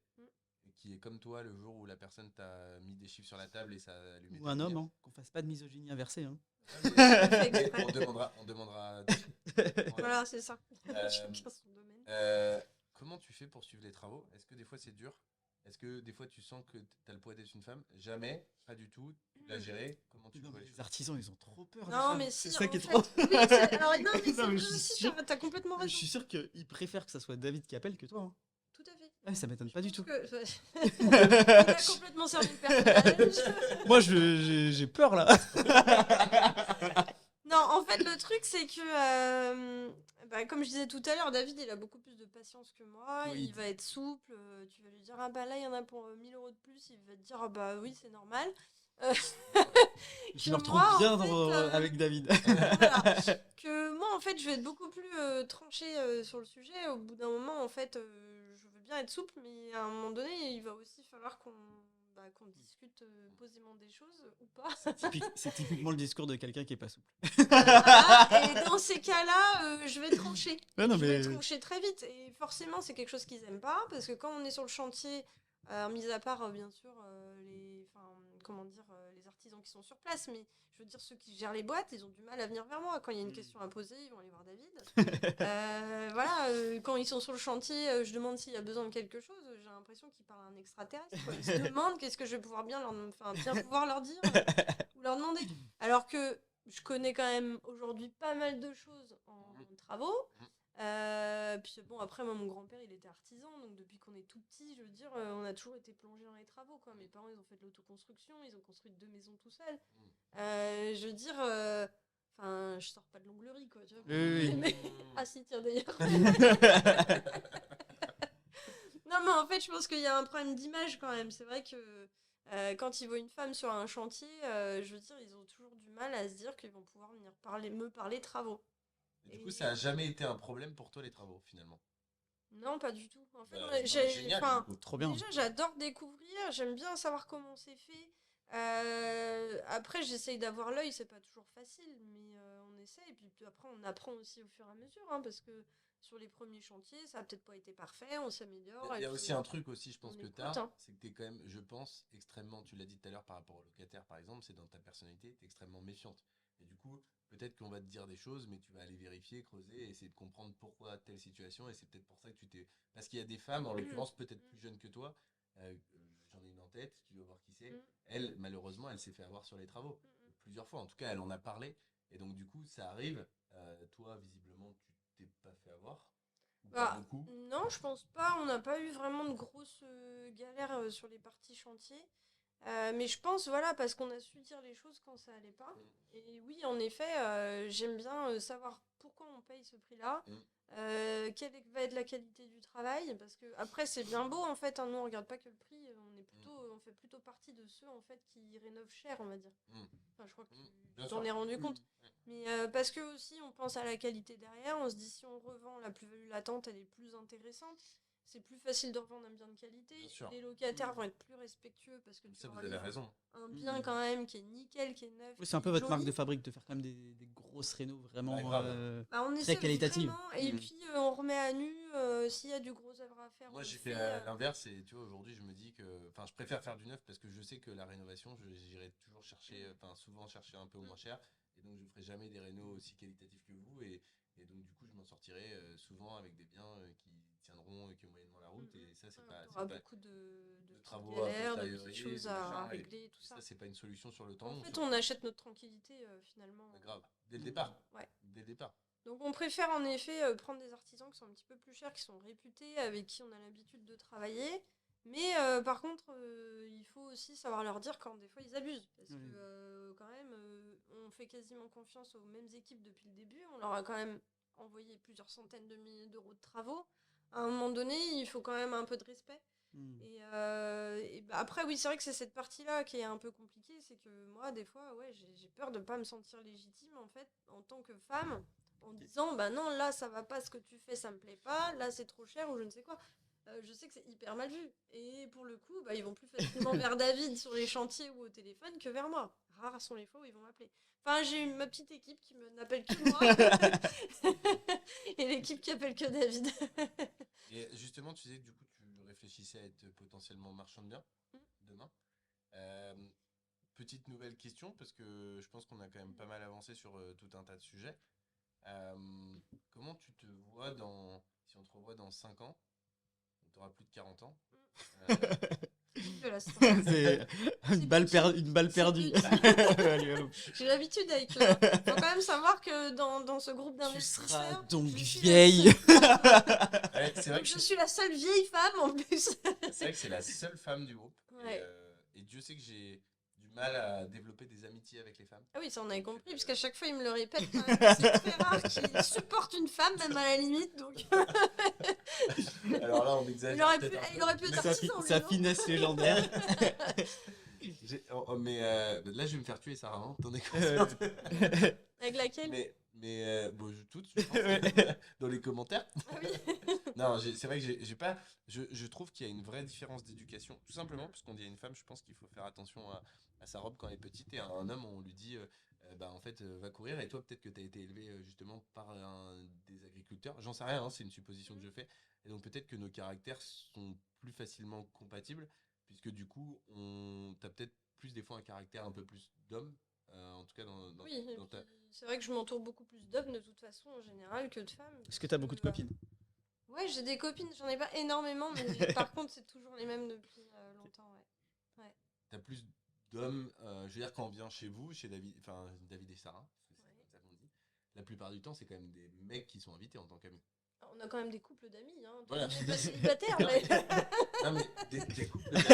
et qui est comme toi le jour où la personne t'a mis des chiffres sur la table et ça a allumé Ou ta un homme, lumière. hein, qu'on fasse pas de misogynie inversée. Hein. Fait Mais exprès. on demandera. Voilà, c'est ça. Euh, Chacun son domaine. Comment tu fais pour suivre les travaux? Est-ce que des fois c'est dur? Est-ce que des fois tu sens que tu as le poids d'être une femme? Jamais, pas du tout. Tu l'as géré? Comment tu Non, vois mais les les choses? artisans, ils ont trop peur. des Non, femmes. mais c'est si, ça en qui est fait, trop. oui, alors, non, mais c'est Non, mais vrai je suis aussi, sûr. t'as complètement Je raison. suis sûr qu'ils préfèrent que ça soit David qui appelle que toi. Hein. Tout à fait. Ouais, ça m'étonne pas du tout. Il a complètement servi le personnage. Moi, j'ai peur là. Non, en fait, le truc, c'est que, comme je disais tout à l'heure, David, il a beaucoup plus de patience que moi. Oui. Il va être souple. Tu vas lui dire, ah bah là, il y en a pour 1000 euros de plus. Il va te dire, ah bah oui, c'est normal. Je me Que retrouve moi, en bien fait, avec David. voilà. Que moi, en fait, je vais être beaucoup plus tranchée sur le sujet. Au bout d'un moment, en fait, je veux bien être souple, mais à un moment donné, il va aussi falloir qu'on discute posément des choses ou pas. C'est typiquement le discours de quelqu'un qui est pas souple. Voilà. Et dans ces cas-là, je vais trancher. Ouais, non, Je mais vais trancher très vite. Et forcément, c'est quelque chose qu'ils aiment pas, parce que quand on est sur le chantier, mis à part, bien sûr, les artisans qui sont sur place, mais je veux dire, ceux qui gèrent les boîtes, ils ont du mal à venir vers moi. Quand il y a une question à poser, ils vont aller voir David. Voilà, quand ils sont sur le chantier, je demande s'il y a besoin de quelque chose. J'ai l'impression qu'ils parlent à un extraterrestre, quoi. Ils se demandent qu'est-ce que je vais pouvoir bien pouvoir leur dire ou leur demander. Alors que je connais quand même aujourd'hui pas mal de choses en travaux. Puis bon, après, moi, mon grand-père, il était artisan, donc depuis qu'on est tout petit, je veux dire, on a toujours été plongé dans les travaux, quoi. Mes parents, ils ont fait de l'autoconstruction, ils ont construit 2 maisons tout seuls. Je veux dire, je sors pas de l'onglerie, quoi. Tu vois, Oui. mais... Ah si, tiens, d'ailleurs. Non, mais en fait, je pense qu'il y a un problème d'image, quand même. C'est vrai que quand ils voient une femme sur un chantier, je veux dire, ils ont toujours du mal à se dire qu'ils vont pouvoir venir me parler travaux. Et du coup, ça a jamais été un problème pour toi les travaux finalement? Non, pas du tout. En fait, Bah, moi, génial, du coup. Trop bien. déjà, j'adore découvrir. J'aime bien savoir comment c'est fait. Après, j'essaye d'avoir l'œil. C'est pas toujours facile, mais on essaie. Et puis après, on apprend aussi au fur et à mesure, hein, parce que sur les premiers chantiers, ça a peut-être pas été parfait. On s'améliore. Il y a et aussi puis, un truc aussi, je pense on que écoute, tu as, hein. c'est que tu es quand même, je pense, extrêmement, tu l'as dit tout à l'heure par rapport au locataire par exemple, c'est dans ta personnalité, tu es extrêmement méfiante. Et du coup, peut-être qu'on va te dire des choses, mais tu vas aller vérifier, creuser, et essayer de comprendre pourquoi telle situation, et c'est peut-être pour ça que tu t'es... Parce qu'il y a des femmes, en l'occurrence peut-être plus jeunes que toi, j'en ai une en tête, tu vas voir qui c'est, elle, malheureusement, elle s'est fait avoir sur les travaux, plusieurs fois, en tout cas, elle en a parlé, et donc du coup, ça arrive, toi, visiblement, tu t'es pas fait avoir. Bah, non, je pense pas. On n'a pas eu vraiment de grosses galères sur les parties chantiers. Mais je pense, voilà, parce qu'on a su dire les choses quand ça allait pas. Et oui, en effet, j'aime bien savoir pourquoi on paye ce prix-là, quelle va être la qualité du travail, parce que après c'est bien beau en fait. Hein, nous on regarde pas que le prix, on fait plutôt partie de ceux en fait qui rénovent cher, on va dire. Enfin, je crois que tu t'en es rendu compte. Mais parce que aussi on pense à la qualité derrière, on se dit si on revend la plus-value latente, elle est plus intéressante. C'est plus facile de revendre un bien de qualité. Les locataires vont être plus respectueux parce que ça, vous avez raison. Un bien quand même qui est nickel, qui est neuf. Oui, c'est un peu votre marque de fabrique de faire quand même des grosses rénos vraiment on très essaie qualitatives. Vraiment, et puis on remet à nu s'il y a du gros œuvre à faire. Moi j'ai fait l'inverse et tu vois aujourd'hui je me dis que je préfère faire du neuf parce que je sais que la rénovation j'irai toujours chercher souvent chercher un peu moins cher et donc je ferai jamais des rénos aussi qualitatifs que vous et donc du coup je m'en sortirai souvent avec des biens qui tiendront que moyennement la route et ça c'est pas beaucoup de travaux galères, de petites choses à régler, tout ça. Ça c'est pas une solution sur le temps. En fait on achète notre tranquillité finalement. Grave, dès le départ. Ouais. Dès le départ. Donc on préfère en effet prendre des artisans qui sont un petit peu plus chers, qui sont réputés, avec qui on a l'habitude de travailler. Mais par contre, il faut aussi savoir leur dire quand des fois ils abusent. Parce que quand même, on fait quasiment confiance aux mêmes équipes depuis le début. On leur a quand même envoyé plusieurs centaines de milliers d'euros de travaux. À un moment donné, il faut quand même un peu de respect. Et après, oui, c'est vrai que c'est cette partie-là qui est un peu compliquée. C'est que moi, des fois, j'ai peur de ne pas me sentir légitime en fait, en tant que femme. En disant, bah non, là ça va pas ce que tu fais, ça me plaît pas, là c'est trop cher ou je ne sais quoi. je sais que c'est hyper mal vu. Et pour le coup, ils vont plus facilement vers David sur les chantiers ou au téléphone que vers moi. Rares sont les fois où ils vont m'appeler. Enfin, j'ai ma petite équipe qui n'appelle que moi. Et l'équipe qui appelle que David. Et justement, tu disais que du coup, tu réfléchissais à être potentiellement marchand de biens demain. Petite nouvelle question, parce que je pense qu'on a quand même pas mal avancé sur tout un tas de sujets. Comment tu te vois si on te revoit dans 5 ans, tu auras plus de 40 ans. C'est une balle perdue. Allez, hop. J'ai l'habitude avec eux. Faut quand même savoir que dans ce groupe Tu d'investisseurs, seras donc je suis vieille. Ouais, c'est vrai que je suis la seule vieille femme en plus. c'est vrai que c'est la seule femme du groupe. Ouais. Et Dieu sait que j'ai du mal à développer des amitiés avec les femmes. Ah oui, ça on avait compris, parce qu'à chaque fois il me le répète. C'est très rare qu'il supporte une femme, même à la limite. Donc... Alors là, on exagère. il aurait pu être artisan, lui, Sa non finesse légendaire. Mais là, je vais me faire tuer, Sarah. Hein, t'en es consciente. Avec laquelle Bon, toutes, je pense, dans les commentaires. Ah oui. Non, c'est vrai que j'ai pas. Je trouve qu'il y a une vraie différence d'éducation, tout simplement parce qu'on dit à une femme, je pense qu'il faut faire attention à sa robe quand elle est petite, et à un homme, on lui dit, en fait, va courir. Et toi, peut-être que tu as été élevé justement par des agriculteurs. J'en sais rien, hein, c'est une supposition que je fais. Et donc peut-être que nos caractères sont plus facilement compatibles, puisque du coup, t'as peut-être plus des fois un caractère un peu plus d'homme. En tout cas, Oui, dans ta... c'est vrai que je m'entoure beaucoup plus d'hommes de toute façon en général que de femmes. Est-ce que t'as beaucoup de copines? Ouais, j'ai des copines, j'en ai pas énormément, mais par contre, c'est toujours les mêmes depuis longtemps. Ouais. T'as plus d'hommes, je veux dire, quand on vient chez vous, chez David et Sarah, parce que c'est comme ça qu'on dit, la plupart du temps, c'est quand même des mecs qui sont invités en tant qu'amis. On a quand même des couples d'amis, hein. Voilà. On est pas célibataire, mais... Non, mais des couples d'amis.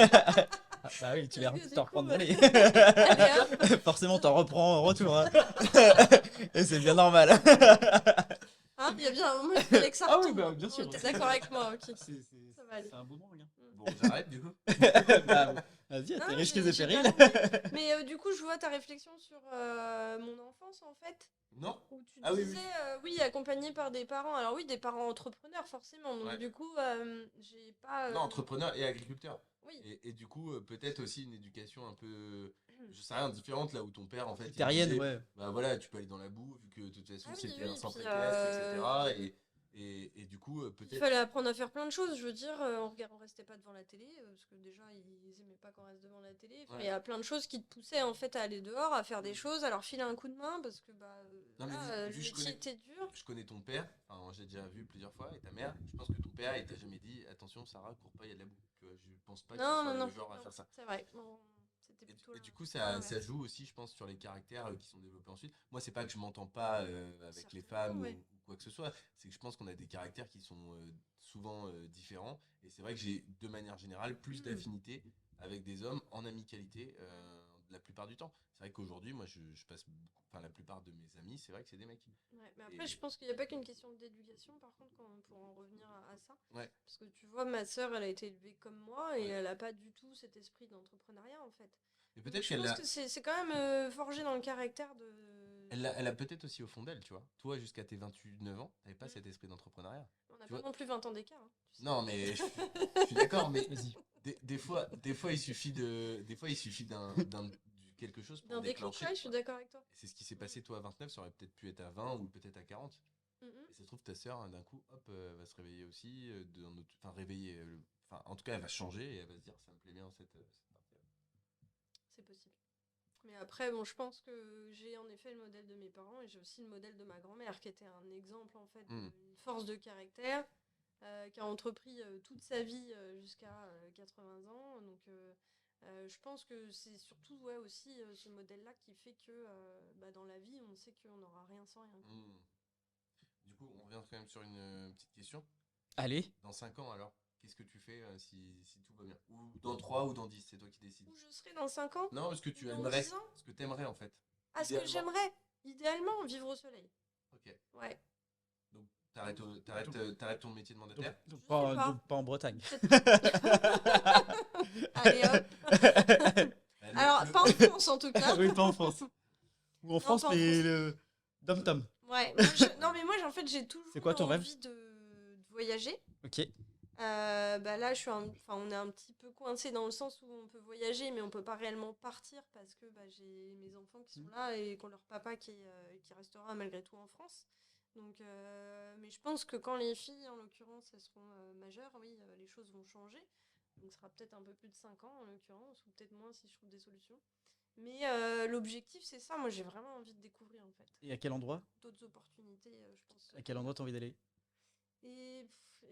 Ah bah oui, tu vas Parce que t'en du coup, reprendre. Allez. Allez, hop. Forcément, t'en reprends en retour. Hein. Et c'est bien normal. Hein, il y a bien un moment il fallait que ça Ah oui, retombe. bah, bien sûr. T'es d'accord avec moi, ok. Ça va aller. C'est un beau moment, hein. Bon, j'arrête du coup. Bah, vas-y, Non, t'es risques et j'ai périls. bien compris. Mais du coup, je vois ta réflexion sur mon enfance, en fait. Non. Où tu Ah oui, disais, oui, accompagné par des parents. Alors oui, des parents entrepreneurs, forcément. Donc Ouais. du coup, j'ai pas... Non, entrepreneur et agriculteur. Oui. Et du coup, peut-être aussi une éducation un peu, je sais rien, différente, là où ton père, en fait, il Terrienne, disait, ouais. bah voilà, tu peux aller dans la boue, vu que de toute façon, Ah oui, c'était oui, un sans puis, prétexte, etc. Et du coup, Il peut-être... fallait apprendre à faire plein de choses, je veux dire, on restait pas devant la télé, parce que déjà ils aimaient pas qu'on reste devant la télé. Enfin, il y a plein de choses qui te poussaient en fait à aller dehors, à faire des choses, à leur filer un coup de main, parce que Non, mais là, vu le je métier connais- était dur. Je connais ton père, enfin, j'ai déjà vu plusieurs fois, et ta mère, je pense que ton père, il t'a jamais dit, attention, Sarah, cours pas, il y a de la boue. Tu vois, je pense pas qu'il Non, soit non, le non, genre à non, faire ça. c'est vrai. Bon, c'était Et, plutôt et du coup, l'inverse. ça joue aussi, je pense, sur les caractères qui sont développés ensuite. Moi, c'est pas que je m'entends pas avec les Certainement, femmes ouais. ou quoi que ce soit, c'est que je pense qu'on a des caractères qui sont souvent différents. Et c'est vrai que j'ai, de manière générale, plus d'affinité avec des hommes en amicalité la plupart du temps. C'est vrai qu'aujourd'hui, moi, je passe beaucoup, enfin, la plupart de mes amis, c'est vrai que c'est des mecs. Ouais, mais après, je pense qu'il n'y a pas qu'une question d'éducation, par contre, pour en revenir à ça. Ouais. Parce que tu vois, ma sœur, elle a été élevée comme moi, et Ouais. elle n'a pas du tout cet esprit d'entrepreneuriat, en fait. Et peut-être Je qu'elle pense a, que c'est quand même forgé dans le caractère de... elle a peut-être aussi au fond d'elle, tu vois. Toi, jusqu'à tes 29 ans, t'avais pas cet esprit d'entrepreneuriat. On n'a Tu pas vois- non plus 20 ans d'écart. Hein, tu sais. Non, mais je suis d'accord, mais Vas-y. des fois, il suffit d'un quelque chose pour D'un déclic, déclencher. ouais, je suis d'accord avec toi. Et c'est ce qui s'est passé, toi, à 29, ça aurait peut-être pu être à 20 ou peut-être à 40. Mhm. Et ça se trouve, ta sœur, d'un coup, hop, va se réveiller aussi, réveiller, en tout cas, elle va changer et elle va se dire, ça me plaît bien cette partie-là. C'est possible. Mais après, bon, je pense que j'ai en effet le modèle de mes parents et j'ai aussi le modèle de ma grand-mère qui était un exemple en fait d'une force de caractère qui a entrepris toute sa vie jusqu'à 80 ans. Donc, je pense que c'est surtout aussi ce modèle-là qui fait que dans la vie, on sait qu'on n'aura rien sans rien. Du coup, on revient quand même sur une petite question. Allez. Dans 5 ans, alors, qu'est-ce que tu fais si tout va bien? Ou dans 3 ou dans 10, c'est toi qui décides. Où je serai dans 5 ans? Non, ce que tu Dans aimerais. 10 ans Ce que tu aimerais, en fait. Ah, ce que Idéalement. j'aimerais, idéalement, vivre au soleil. Ok. Ouais. Donc, t'arrêtes ton métier de mandataire. Donc sais pas, pas. donc pas en Bretagne. Allez hop. Alors, pas en France en tout cas. Oui, pas en France. Ou en France, pas en mais France. le Dom-Tom. Ouais. Non, mais moi, en fait, j'ai toujours C'est quoi ton rêve? envie de voyager. Ok. Là, on est un petit peu coincé dans le sens où on peut voyager, mais on peut pas réellement partir parce que j'ai mes enfants qui sont là et qu'on leur papa qui restera malgré tout en France. Donc, mais je pense que quand les filles, en l'occurrence, elles seront majeures, oui, les choses vont changer. Donc, ce sera peut-être un peu plus de 5 ans, en l'occurrence, ou peut-être moins si je trouve des solutions. Mais l'objectif, c'est ça. Moi, j'ai vraiment envie de découvrir, en fait. Et à quel endroit? D'autres opportunités, je pense. À quel endroit t'as envie d'aller? Et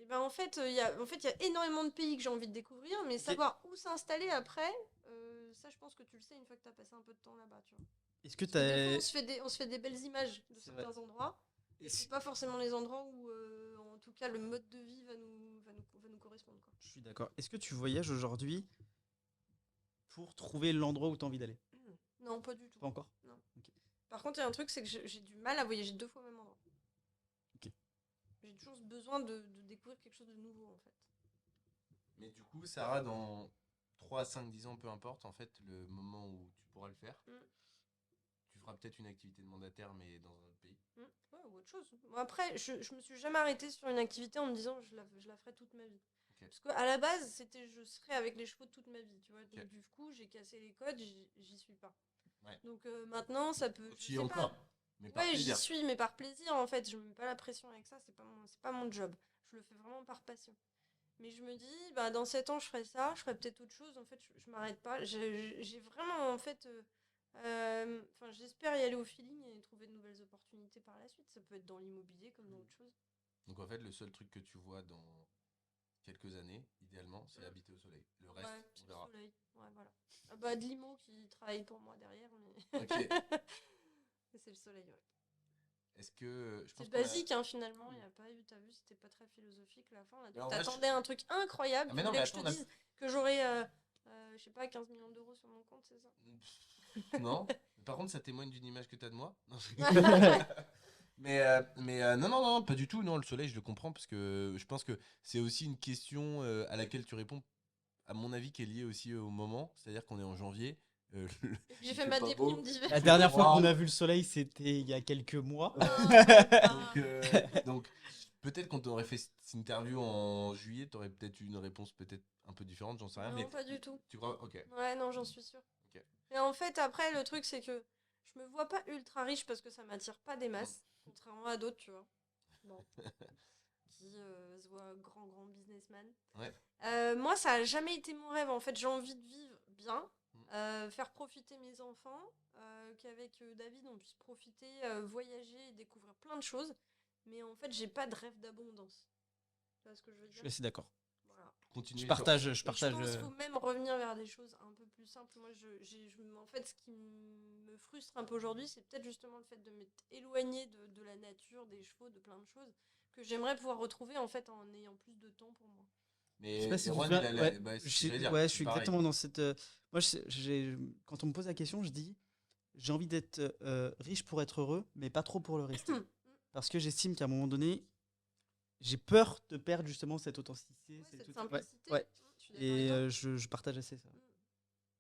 ben il y a énormément de pays que j'ai envie de découvrir, mais savoir où s'installer après, ça, je pense que tu le sais une fois que tu as passé un peu de temps là-bas, tu vois. Est-ce que Parce que des fois, t'as. on se fait des belles images de C'est vrai. certains endroits, et c'est pas forcément les endroits où, en tout cas, le mode de vie va nous correspondre, quoi. Je suis d'accord. Est-ce que tu voyages aujourd'hui pour trouver l'endroit où t'as envie d'aller? Non, pas du tout. Pas encore? Non. Ok. Par contre, il y a un truc, c'est que j'ai du mal à voyager 2 fois au même endroit. Ok. J'ai toujours besoin de découvrir quelque chose de nouveau, en fait. Mais du coup, Sarah, dans 3, 5, 10 ans, peu importe, en fait, le moment où tu pourras le faire, tu feras peut-être une activité de mandataire, mais dans un autre pays. Ouais, ou autre chose. Bon, après, je me suis jamais arrêtée sur une activité en me disant je la ferai toute ma vie. Ok. Parce qu'à la base, c'était je serai avec les chevaux toute ma vie, tu vois. Donc, Ok. du coup, j'ai cassé les codes, j'y suis pas. Ouais. Donc maintenant, ça peut. Tu y es encore, mais par Ouais, j'y plaisir. suis, mais par plaisir en fait. Je me mets pas la pression avec ça, c'est pas mon job. Je le fais vraiment par passion. Mais je me dis, dans 7 ans, je ferai ça, je ferai peut-être autre chose. En fait, je m'arrête pas. J'ai vraiment, en fait, j'espère y aller au feeling et trouver de nouvelles opportunités par la suite. Ça peut être dans l'immobilier comme dans autre chose. Donc en fait, le seul truc que tu vois dans quelques années, idéalement, c'est habiter au soleil. Le reste, Ouais, on c'est le verra. soleil. Ouais, voilà. De l'IMO qui travaille pour moi derrière, mais. Ok. Mais c'est le soleil, ouais. Est-ce que je pense C'est qu'on a- basique, hein, finalement. Y a pas eu, t'as vu, c'était pas très philosophique la fin. Là. Mais en vrai, T'attendais un truc incroyable. Ah, Tu mais non, voulais mais que je te attends, dise que j'aurais, je sais pas, 15 millions d'euros sur mon compte, c'est ça? Non. Par contre, ça témoigne d'une image que tu as de moi. Non, Ouais. non, non, non, pas du tout. Non, le soleil, je le comprends parce que je pense que c'est aussi une question à laquelle tu réponds, à mon avis, qui est liée aussi au moment. C'est-à-dire qu'on est en janvier. J'ai Il fait fait ma pas déprime beau. d'hiver. La dernière fois qu'on Wow. a vu le soleil, c'était il y a quelques mois. Donc, peut-être quand on aurait fait cette interview en juillet, tu aurais peut-être eu une réponse peut-être un peu différente, j'en sais rien. Non, Mais pas du tout. tu crois? Ok. Ouais, non, j'en suis sûre. Ok. Et en fait, après, le truc, c'est que je me vois pas ultra riche parce que ça m'attire pas des masses, contrairement à d'autres, tu vois. Bon, qui se voient grand businessman. Ouais. Moi, ça a jamais été mon rêve. En fait, j'ai envie de vivre bien, faire profiter mes enfants, qu'avec David, on puisse profiter, voyager et découvrir plein de choses. Mais en fait, j'ai pas de rêve d'abondance. Tu vois ce que je veux Je dire? suis assez d'accord. Voilà. Continuer Je sur- partage. Je Et je partage. pense qu'il faut même revenir vers des choses un peu plus simples. Moi, en fait, ce qui me frustre un peu aujourd'hui, c'est peut-être justement le fait de m'être éloignée de la nature, des chevaux, de plein de choses que j'aimerais pouvoir retrouver en fait en ayant plus de temps pour moi. Je sais Mais pas si tu te Erwan, souviens. Ouais, bah, c'est je ce que suis, j'allais dire. ouais, je C'est suis pareil. exactement dans cette. Moi, quand on me pose la question, je dis j'ai envie d'être riche pour être heureux, mais pas trop pour le rester. Parce que j'estime qu'à un moment donné, j'ai peur de perdre justement cette authenticité. Ouais, cette Ouais, simplicité. ouais. Je suis d'accord avec Et toi. je partage assez ça.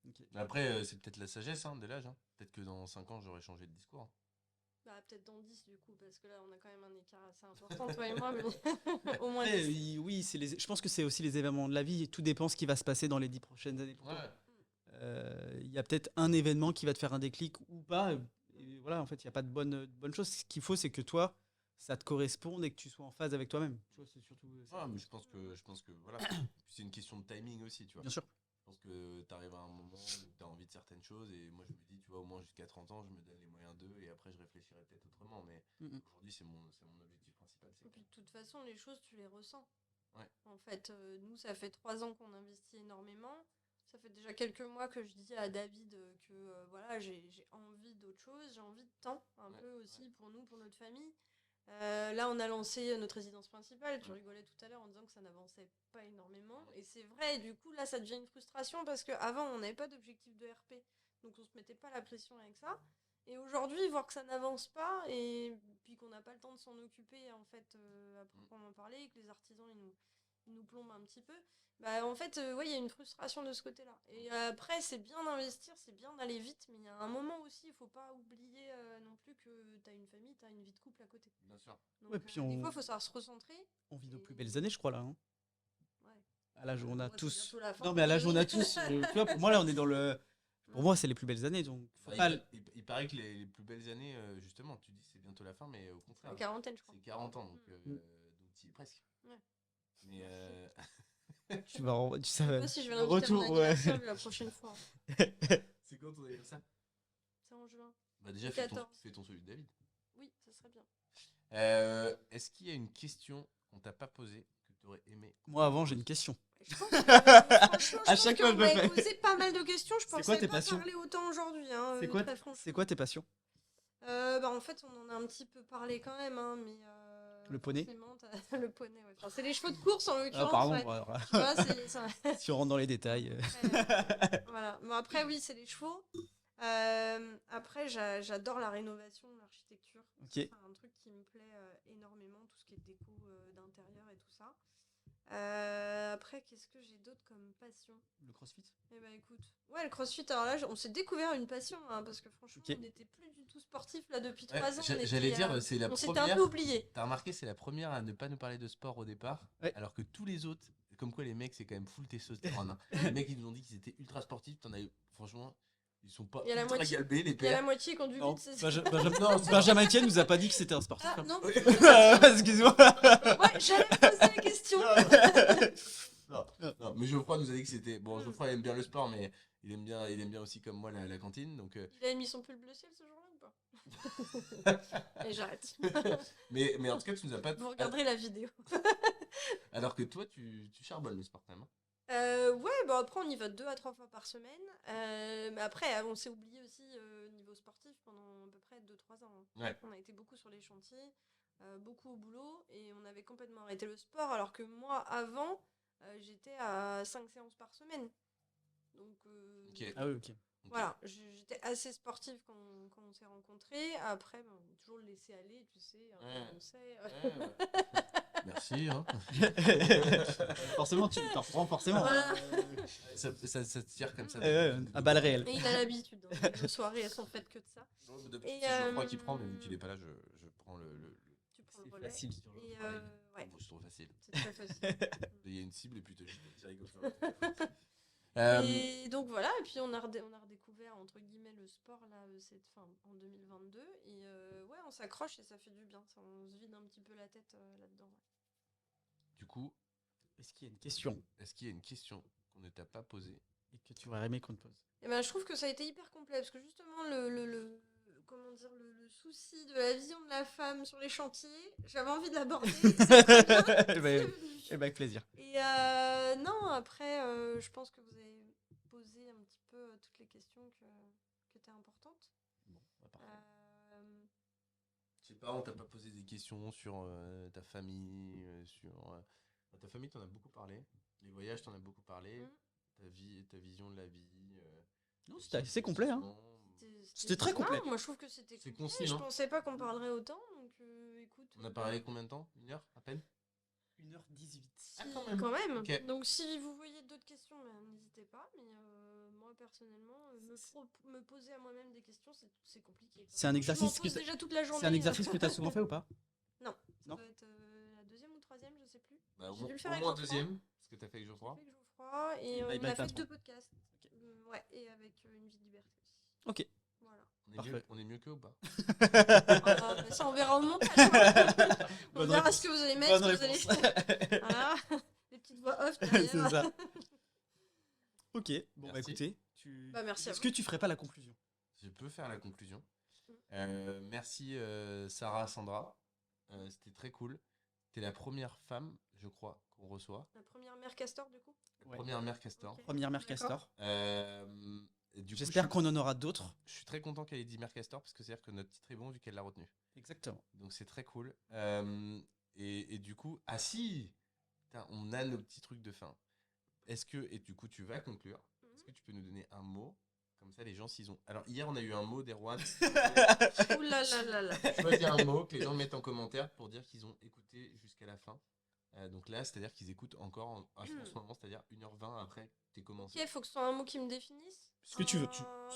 Ok. Après, c'est peut-être la sagesse de l'âge. Peut-être que dans 5 ans, j'aurais changé de discours. Peut-être dans 10 du coup, parce que là on a quand même un écart assez important, toi et moi, mais au moins Après, 10. oui, je pense que c'est aussi les événements de la vie. Tout dépend ce qui va se passer dans les 10 prochaines années. pour toi. Il y a peut-être un événement qui va te faire un déclic ou pas. Et voilà, en fait, il n'y a pas de bonne chose. Ce qu'il faut, c'est que toi, ça te corresponde et que tu sois en phase avec toi-même. Tu vois, c'est surtout ça. Mais je pense que voilà. C'est une question de timing aussi, tu vois. Bien sûr. Je pense que tu arrives à un moment où tu as envie de certaines choses et moi je me dis, tu vois, au moins jusqu'à 30 ans, je me donne les moyens d'eux et après je réfléchirai peut-être autrement. Mais aujourd'hui, c'est mon objectif principal. Et puis de toute façon, les choses, tu les ressens. Ouais. En fait, nous, ça fait 3 ans qu'on investit énormément. Ça fait déjà quelques mois que je dis à David que voilà, j'ai envie d'autre chose, j'ai envie de temps, un peu aussi pour nous, pour notre famille. Là, on a lancé notre résidence principale. Tu rigolais tout à l'heure en disant que ça n'avançait pas énormément. Et c'est vrai, du coup, là, ça devient une frustration parce qu'avant, on n'avait pas d'objectif de RP. Donc, on se mettait pas la pression avec ça. Et aujourd'hui, voir que ça n'avance pas et puis qu'on n'a pas le temps de s'en occuper, en fait, à proprement parler, et que les artisans, ils nous plombent un petit peu, en fait, ouais, il y a une frustration de ce côté-là. Et après, c'est bien d'investir, c'est bien d'aller vite, mais il y a un moment aussi, il faut pas oublier non plus que tu as une famille, tu as une vie de couple à côté. Bien sûr. Donc, Ouais, puis des fois, il faut savoir se recentrer. on vit nos plus belles années, je crois, là. Hein. À l'âge où on a Ouais, c'est tous. bientôt la fin. Non, mais à l'âge où on a tous. Tu vois, pour moi, là, on est dans le. Pour moi, c'est les plus belles années. Donc, faut pas. Il paraît que les plus belles années, justement, tu dis c'est bientôt la fin, mais au contraire, La quarantaine, je crois. c'est 40 ans, donc t'y es presque. Ouais. Mais Tu vas. Tu Je sais, sais pas si je vais le l'inviter à mon retour, ouais. anniversaire la prochaine fois. c'est quand ton anniversaire? C'est en juin. Bah déjà, Le fais ton 14. celui de David. Oui, ça serait bien. Est-ce qu'il y a une question qu'on t'a pas posée que tu aurais aimé? Moi, avant, j'ai une question. Je pense que, franchement, À je chaque pense fois, qu'on je me m'a fais- posé pas mal de questions. Je C'est quoi pensais tes pas passions parler autant aujourd'hui. Hein, très franchement. C'est quoi tes passions? Bah, en fait, on en a un petit peu parlé quand même, hein, mais Le poney? forcément, le poney, ouais. Enfin, c'est les chevaux de course en Ah, l'occurrence. pardon. ouais. bon, alors là, Tu vois, si on rentre dans les détails. voilà. Bon, après, oui, c'est les chevaux. Après, j'adore la rénovation, l'architecture. Ok. C'est un truc qui me plaît énormément, tout ce qui est déco d'intérieur et tout ça. Après, qu'est-ce que j'ai d'autre comme passion? Le crossfit? Eh ben écoute, ouais, le crossfit, alors là, on s'est découvert une passion, hein, parce que franchement, Ok. on n'était plus du tout sportif là depuis Ouais, 3 ans. j'allais dire, c'est la on s'était un première. peu oublié. T'as remarqué, c'est la première à ne pas nous parler de sport au départ, Ouais. alors que tous les autres, comme quoi les mecs, c'est quand même full testostérone. Hein. Les mecs, ils nous ont dit qu'ils étaient ultra sportifs. T'en as eu, franchement, ils sont pas Il y a la ultra moitié- galbés, les Il y a la pères. moitié qui ont du Non, vide, c'est Benjamin Etienne nous a pas dit que c'était un sportif. Ah hein. non, Excuse-moi. ouais, j'allais poser la question. Non, mais Geoffroy nous a dit que c'était. Bon, Geoffroy il aime bien le sport, mais il aime bien aussi, comme moi, la cantine. Donc, Il a mis son pull bleu ciel ce jour-là ou pas? Et j'arrête. mais en tout cas, tu nous as pas. Vous regarderez la vidéo. Alors que toi, tu charbonnes le sport quand même. Ouais, bah après on y va 2 à 3 fois par semaine. Mais après, on s'est oublié aussi niveau sportif pendant à peu près 2-3 ans. Hein. Ouais. On a été beaucoup sur les chantiers, beaucoup au boulot, et on avait complètement arrêté le sport, alors que moi, avant, j'étais à 5 séances par semaine. Donc, Ok. Ah oui, ok. voilà, j'étais assez sportive quand on s'est rencontrés. Après, on a toujours le laisser aller, tu sais, Ouais. on sait. Ouais. Merci. Hein. Forcément, tu t'en reprends forcément. Voilà. Ça te tire comme ça. À balles réelles. Et il a l'habitude, hein. Nos soirées, elles sont faites que de ça. Et Et, Geoffroy qui prend, mais vu qu'il est pas là, je prends le. Tu prends le C'est relais. facile sur Et ouais, Bon, c'est trop facile. c'est très facile. Il y a une cible et puis tu tires comme ça. Et donc voilà, et puis on a redécouvert entre guillemets le sport là, en 2022, et ouais, on s'accroche et ça fait du bien, ça, on se vide un petit peu la tête là-dedans. Du coup, Est-ce qu'il y a une question est-ce qu'il y a une question qu'on ne t'a pas posée? et que tu aurais aimé qu'on te pose? Et ben je trouve que ça a été hyper complet, parce que justement comment dire, le souci de la vision de la femme sur les chantiers, j'avais envie de l'aborder. C'est très bien, c'est venu. Avec plaisir. Et non, après, je pense que vous avez posé un petit peu toutes les questions qui étaient importantes. Bon, bah, parfait. Je sais pas, on t'a pas posé des questions sur ta famille, ta famille, t'en as beaucoup parlé. Les voyages, t'en as beaucoup parlé. Ta vision de la vie. Non, c'était assez complet. Hein. C'était très Non, complet. moi je trouve que c'était C'est complet. concis, Je hein. pensais pas qu'on parlerait autant, donc écoute. On a parlé combien de temps? 1 heure à peine? 1h18. Ah, Quand même. Ok. Donc si vous voyez d'autres questions, n'hésitez pas. Mais moi personnellement, me poser à moi-même des questions, c'est compliqué. Quoi. C'est un exercice Je m'en pose déjà toute la journée. C'est un exercice que tu as souvent fait ou pas? Non. Non. Ça doit être la 2e ou 3e, je sais plus. Bah, J'ai dû le faire au avec moins Geoffroy. 2e, parce que t'as fait avec Geoffroy. Avec Geoffroy, et Bye on bye a fait patron. 2 podcasts. Ok. Ouais, et avec Une vie de liberté aussi. Ok. Voilà. Parfait. On est mieux qu'eux ou pas? Voilà, mais ça, on verra au montage. Hein. On Bonne verra réponse. ce que vous allez mettre, ce Bonne que vous allez... Voilà. Les petites voix off derrière. C'est ça. Ok. Bon, bah Merci. écoutez. Bah, merci à Est-ce vous. que tu ferais pas la conclusion? Je peux faire la conclusion. Merci Sarah, Sandra. C'était très cool. T'es la première femme, je crois, qu'on reçoit. La première mère Castor, du coup. Ouais. Première mère Castor. Ok. Première mère D'accord. Castor. Et du coup, J'espère je qu'on en aura d'autres. suis très content qu'elle ait dit mère Castor parce que c'est-à-dire que notre titre est bon vu qu'elle l'a retenu. Exactement. Donc c'est très cool. Et du coup, ah si, putain, on a nos petits trucs de fin. Et du coup, tu vas conclure. Est-ce que tu peux nous donner un mot? Comme ça, les gens, s'ils ont. Alors, hier, on a eu un mot d'Erwan. Ouh là là là là. Choisis un mot que les gens mettent en commentaire pour dire qu'ils ont écouté jusqu'à la fin. Donc là, c'est-à-dire qu'ils écoutent encore en ce moment, c'est-à-dire 1h20 après que t'es commencé. Ok, faut que ce soit un mot qui me définisse. Ce que tu veux.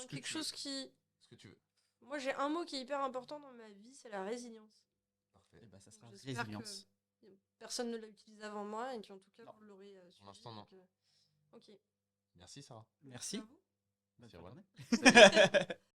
Quelque chose qui... Ce que tu veux. Moi, j'ai un mot qui est hyper important dans ma vie, c'est la résilience. Parfait. Et bah, ça sera J'espère résilience. Personne ne l'a utilisé avant moi, et puis en tout cas, Non. vous l'aurez suivi. l'instant, non. donc, ok. Merci Sarah. Merci. À vous. Bonne Merci, fin de journée.